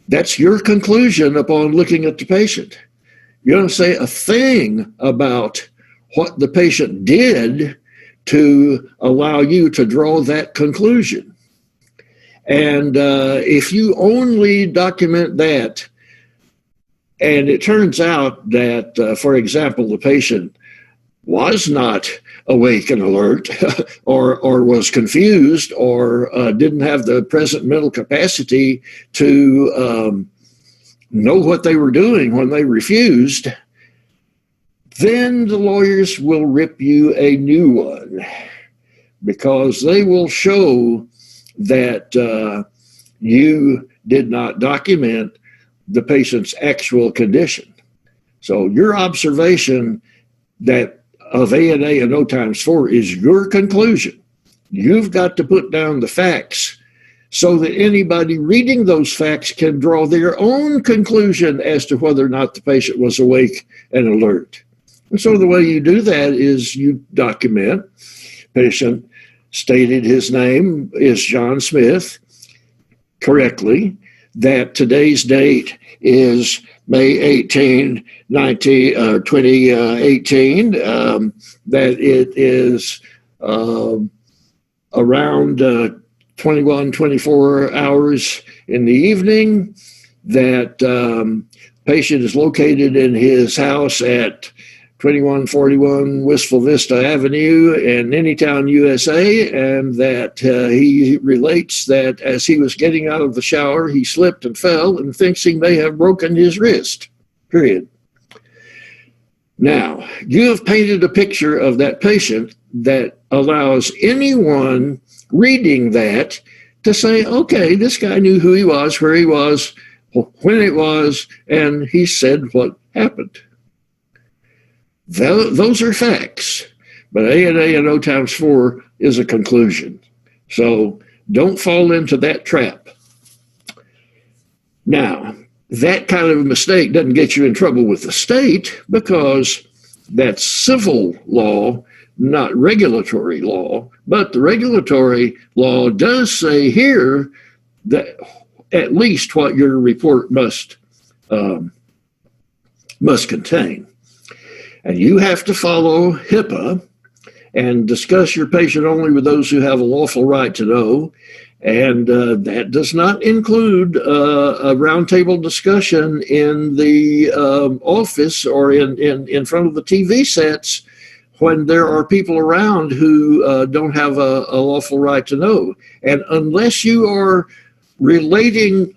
That's your conclusion upon looking at the patient. You don't say a thing about what the patient did to allow you to draw that conclusion. And if you only document that, and it turns out that, for example, the patient was not awake and alert or was confused or didn't have the present mental capacity to know what they were doing when they refused, then the lawyers will rip you a new one because they will show that you did not document the patient's actual condition. So your observation that of A&A and O times 4 is your conclusion. You've got to put down the facts so that anybody reading those facts can draw their own conclusion as to whether or not the patient was awake and alert. And so the way you do that is you document, patient stated his name is John Smith correctly, that today's date is May 18, 2018, that it is around 24 hours in the evening, that patient is located in his house at 2141 Wistful Vista Avenue in Anytown, USA, and that he relates that as he was getting out of the shower, he slipped and fell and thinks he may have broken his wrist, period. Now, you have painted a picture of that patient that allows anyone reading that to say, okay, this guy knew who he was, where he was, when it was, and he said what happened. Those are facts, but A&A and O times 4 is a conclusion. So don't fall into that trap. Now, that kind of a mistake doesn't get you in trouble with the state because that's civil law, not regulatory law. But the regulatory law does say here that at least what your report must contain. And you have to follow HIPAA and discuss your patient only with those who have a lawful right to know. And that does not include a roundtable discussion in the office or in front of the TV sets when there are people around who don't have a lawful right to know. And unless you are relating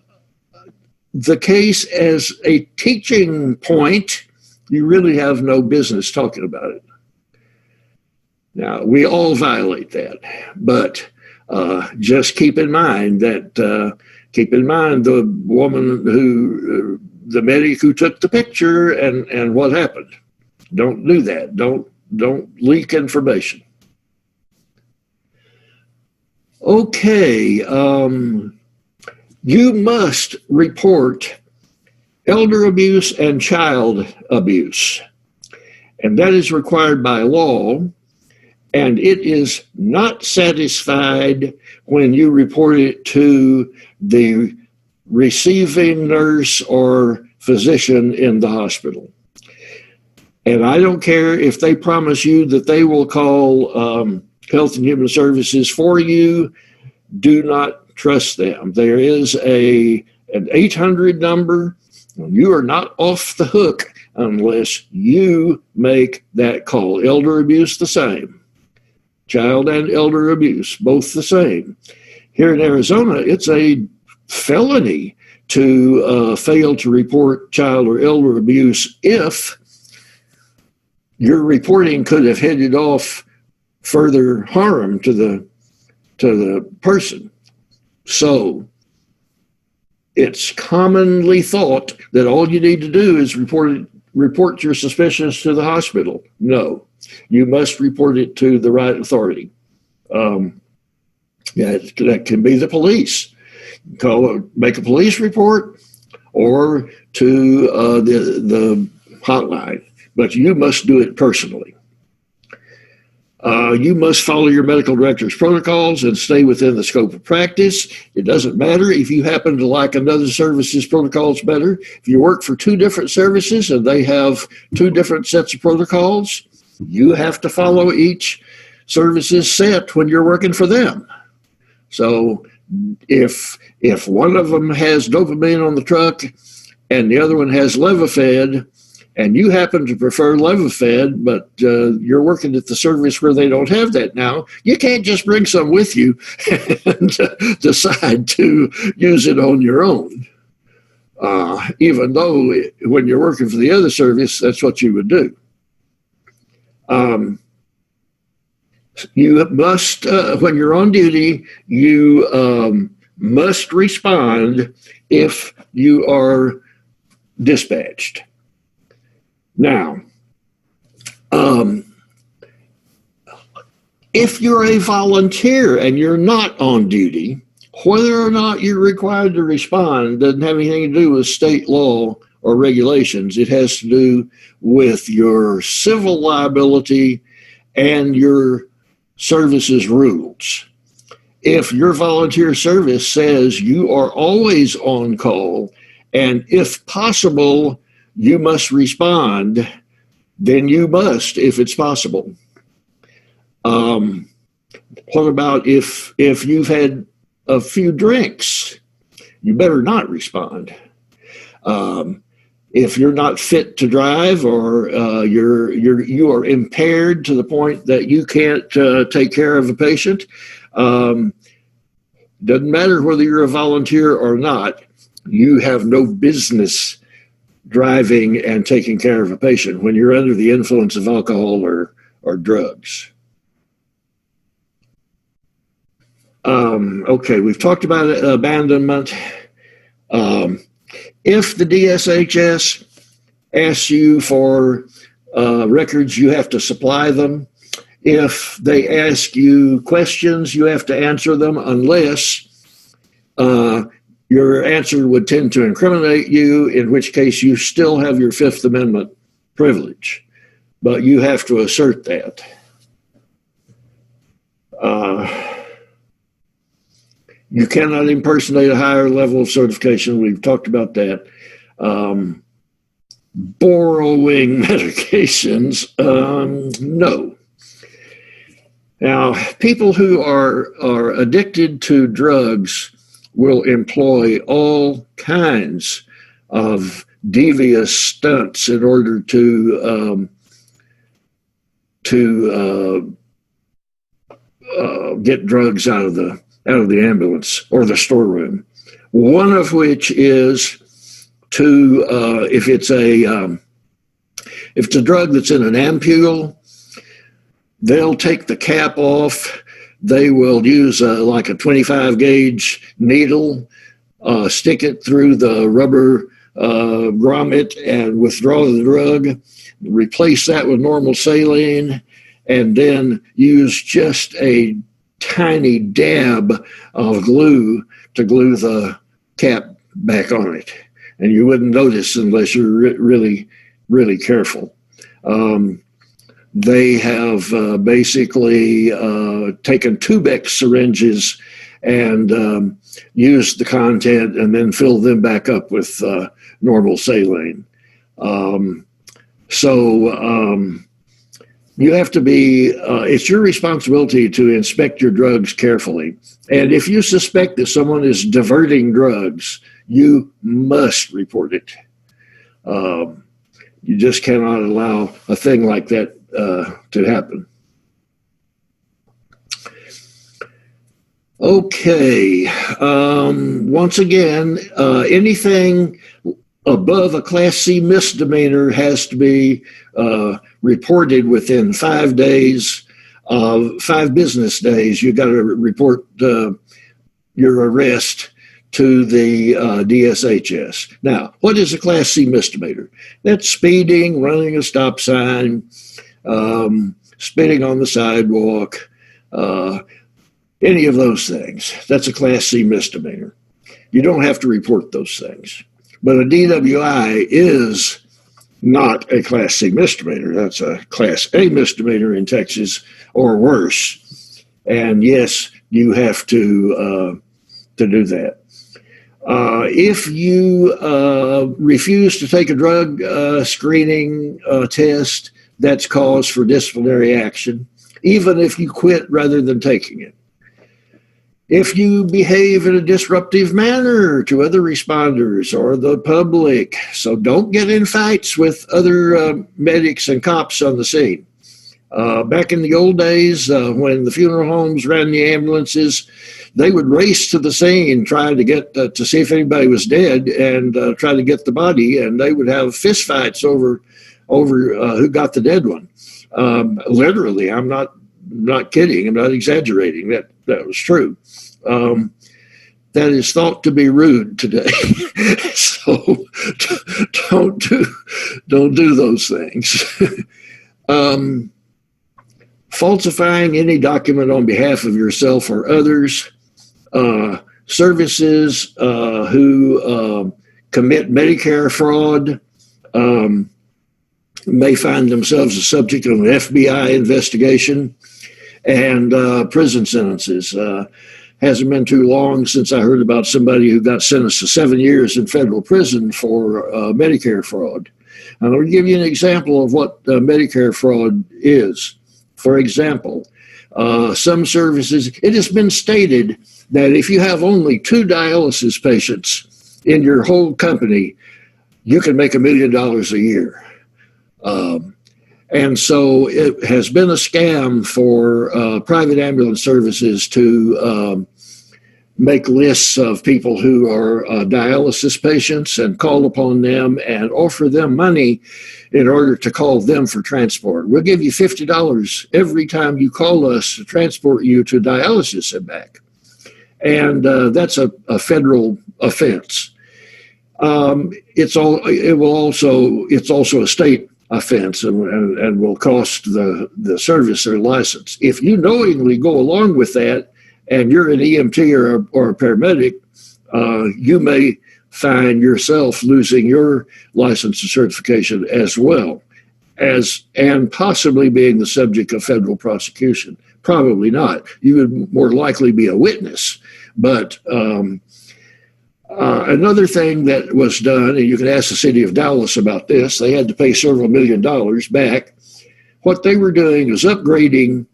the case as a teaching point, you really have no business talking about it. Now, we all violate that, but just keep in mind the woman who the medic who took the picture and what happened. Don't do that. Don't leak information. Okay, you must report elder abuse and child abuse, and that is required by law, and it is not satisfied when you report it to the receiving nurse or physician in the hospital. And I don't care if they promise you that they will call Health and Human Services for you. Do not trust them. There is an 800 number. You are not off the hook unless you make that call. Elder abuse, the same. Child and elder abuse, both the same. Here in Arizona, it's a felony to fail to report child or elder abuse if your reporting could have headed off further harm to the person. So it's commonly thought that all you need to do is report your suspicions to the hospital. No, you must report it to the right authority. That can be the police. Make a police report or to the hotline, but you must do it personally. You must follow your medical director's protocols and stay within the scope of practice. It doesn't matter if you happen to like another service's protocols better. If you work for two different services and they have two different sets of protocols, you have to follow each service's set when you're working for them. So if one of them has dopamine on the truck and the other one has Levophed, and you happen to prefer Levophed, but you're working at the service where they don't have that now, you can't just bring some with you and decide to use it on your own. Even though when you're working for the other service, that's what you would do. You must, when you're on duty, you must respond if you are dispatched. Now, if you're a volunteer and you're not on duty, whether or not you're required to respond doesn't have anything to do with state law or regulations. It has to do with your civil liability and your service's rules. If your volunteer service says you are always on call, and if possible, you must respond, then you must if it's possible. What about if you've had a few drinks? You better not respond. If you're not fit to drive or you are impaired to the point that you can't take care of a patient, doesn't matter whether you're a volunteer or not, you have no business driving and taking care of a patient when you're under the influence of alcohol or drugs. Okay, we've talked about abandonment. If the DSHS asks you for records, you have to supply them. If they ask you questions, you have to answer them unless your answer would tend to incriminate you, in which case you still have your Fifth Amendment privilege, but you have to assert that. You cannot impersonate a higher level of certification. We've talked about that. Borrowing medications, no. Now, people who are addicted to drugs will employ all kinds of devious stunts in order to get drugs out of the ambulance or the storeroom. One of which is to if it's a drug that's in an ampule, they'll take the cap off. They will use like a 25 gauge needle, stick it through the rubber grommet and withdraw the drug, replace that with normal saline, and then use just a tiny dab of glue to glue the cap back on it. And you wouldn't notice unless you're really, really careful. They have basically taken Tubex syringes and used the content and then filled them back up with normal saline. You have to be, it's your responsibility to inspect your drugs carefully. And if you suspect that someone is diverting drugs, you must report it. You just cannot allow a thing like that to happen. Okay. Once again, anything above a Class C misdemeanor has to be reported within 5 days, 5 business days. You got to report your arrest to the DSHS. Now, what is a Class C misdemeanor? That's speeding, running a stop sign, spitting on the sidewalk, any of those things. That's a Class C misdemeanor. You don't have to report those things. But a DWI is not a Class C misdemeanor. That's a Class A misdemeanor in Texas or worse. And yes, you have to do that. If you refuse to take a drug screening test, that's cause for disciplinary action, even if you quit rather than taking it. If you behave in a disruptive manner to other responders or the public, so don't get in fights with other medics and cops on the scene. Back in the old days, when the funeral homes ran the ambulances, they would race to the scene trying to get to see if anybody was dead and try to get the body, and they would have fist fights over who got the dead one. Literally, I'm not kidding. I'm not exaggerating. That was true. That is thought to be rude today. So don't do those things. Falsifying any document on behalf of yourself or others, services who commit Medicare fraud may find themselves the subject of an FBI investigation, and prison sentences. Hasn't been too long since I heard about somebody who got sentenced to 7 years in federal prison for Medicare fraud. And I'll give you an example of what Medicare fraud is. For example, some services, it has been stated that if you have only 2 dialysis patients in your whole company, you can make $1 million a year. And so it has been a scam for private ambulance services to make lists of people who are dialysis patients and call upon them and offer them money in order to call them for transport. We'll give you $50 every time you call us to transport you to dialysis and back. And that's a federal offense. It's also a state offense and will cost the service their license. If you knowingly go along with that and you're an EMT or a paramedic, you may find yourself losing your license and certification as well and possibly being the subject of federal prosecution. Probably not. You would more likely be a witness. But another thing that was done, and you can ask the city of Dallas about this, they had to pay several $1 million back. What they were doing is upgrading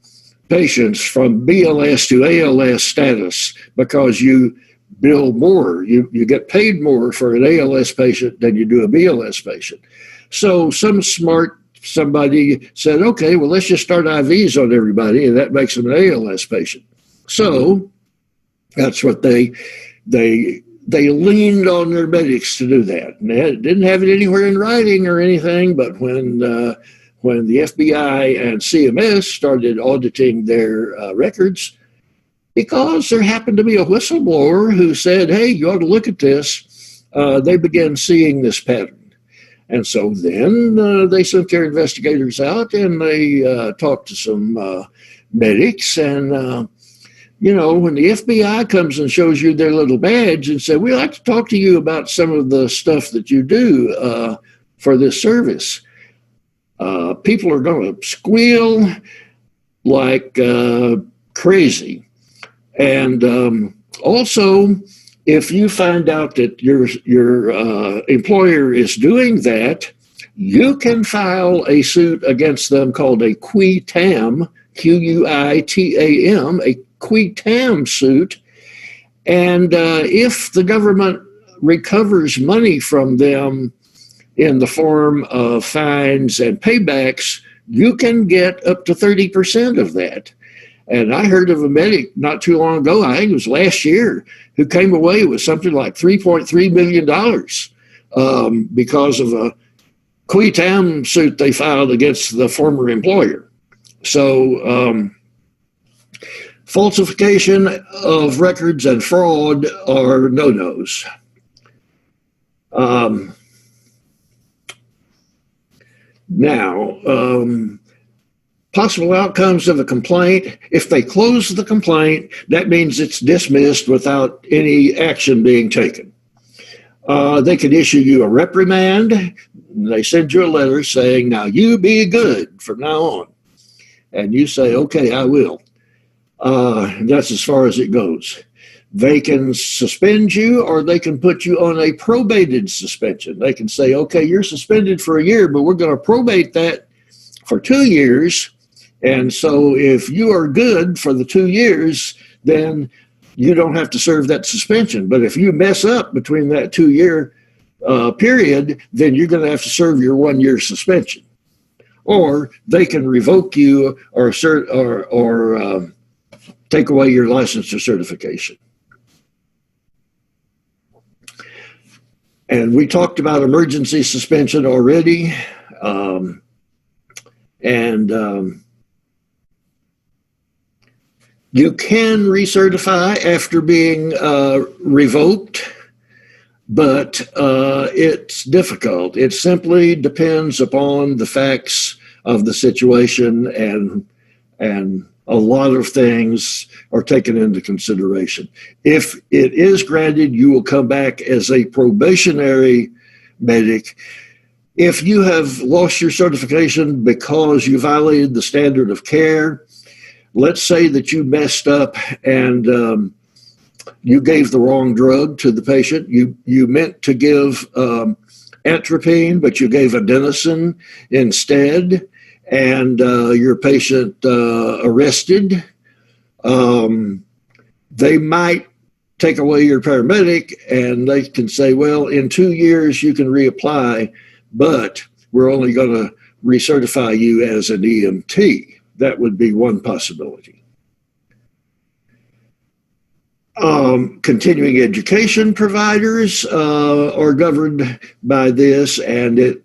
patients from BLS to ALS status because you bill more. You get paid more for an ALS patient than you do a BLS patient. So some smart somebody said, okay, well, let's just start IVs on everybody, and that makes them an ALS patient. So that's what they leaned on their medics to do that. And they didn't have it anywhere in writing or anything, but when the FBI and CMS started auditing their records, because there happened to be a whistleblower who said, hey, you ought to look at this, they began seeing this pattern. And so then they sent their investigators out and they talked to some medics. And, when the FBI comes and shows you their little badge and say, we'd like to talk to you about some of the stuff that you do for this service, people are going to squeal like crazy. And also, if you find out that your employer is doing that, you can file a suit against them called a qui tam, Q-U-I-T-A-M, a qui tam suit. And if the government recovers money from them in the form of fines and paybacks, you can get up to 30% of that. And I heard of a medic not too long ago, I think it was last year, who came away with something like $3.3 million because of a qui tam suit they filed against the former employer. So falsification of records and fraud are no-nos. Possible outcomes of a complaint. If they close the complaint, that means it's dismissed without any action being taken. They could issue you a reprimand. They send you a letter saying, now you be good from now on. And you say, okay, I will. That's as far as it goes. They can suspend you or they can put you on a probated suspension. They can say, okay, you're suspended for a year, but we're going to probate that for 2 years. And so if you are good for the 2 years, then you don't have to serve that suspension. But if you mess up between that 2-year period, then you're going to have to serve your 1-year suspension. Or they can revoke you or take away your license or certification. And we talked about emergency suspension already. You can recertify after being revoked, but it's difficult. It simply depends upon the facts of the situation, and a lot of things are taken into consideration. If it is granted, you will come back as a probationary medic. If you have lost your certification because you violated the standard of care, let's say that you messed up and you gave the wrong drug to the patient. You meant to give atropine, but you gave adenosine instead, and your patient arrested. They might take away your paramedic, and they can say, well, in 2 years you can reapply, but we're only going to recertify you as an EMT. That would be one possibility. Continuing education providers are governed by this, and it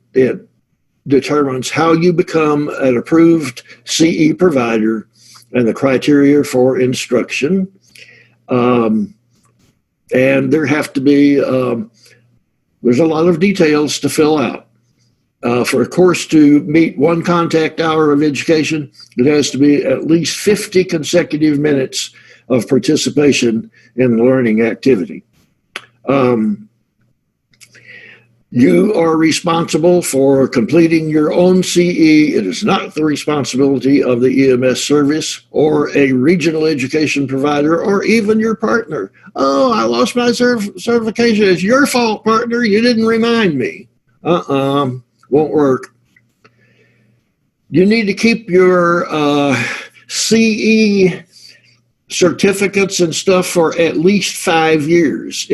determines how you become an approved CE provider and the criteria for instruction. And there have to be, there's a lot of details to fill out. For a course to meet 1 contact hour of education, it has to be at least 50 consecutive minutes of participation in the learning activity. You are responsible for completing your own CE. It is not the responsibility of the EMS service or a regional education provider or even your partner. Oh, I lost my certification. It's your fault, partner. You didn't remind me. Won't work. You need to keep your CE certificates and stuff for at least 5 years.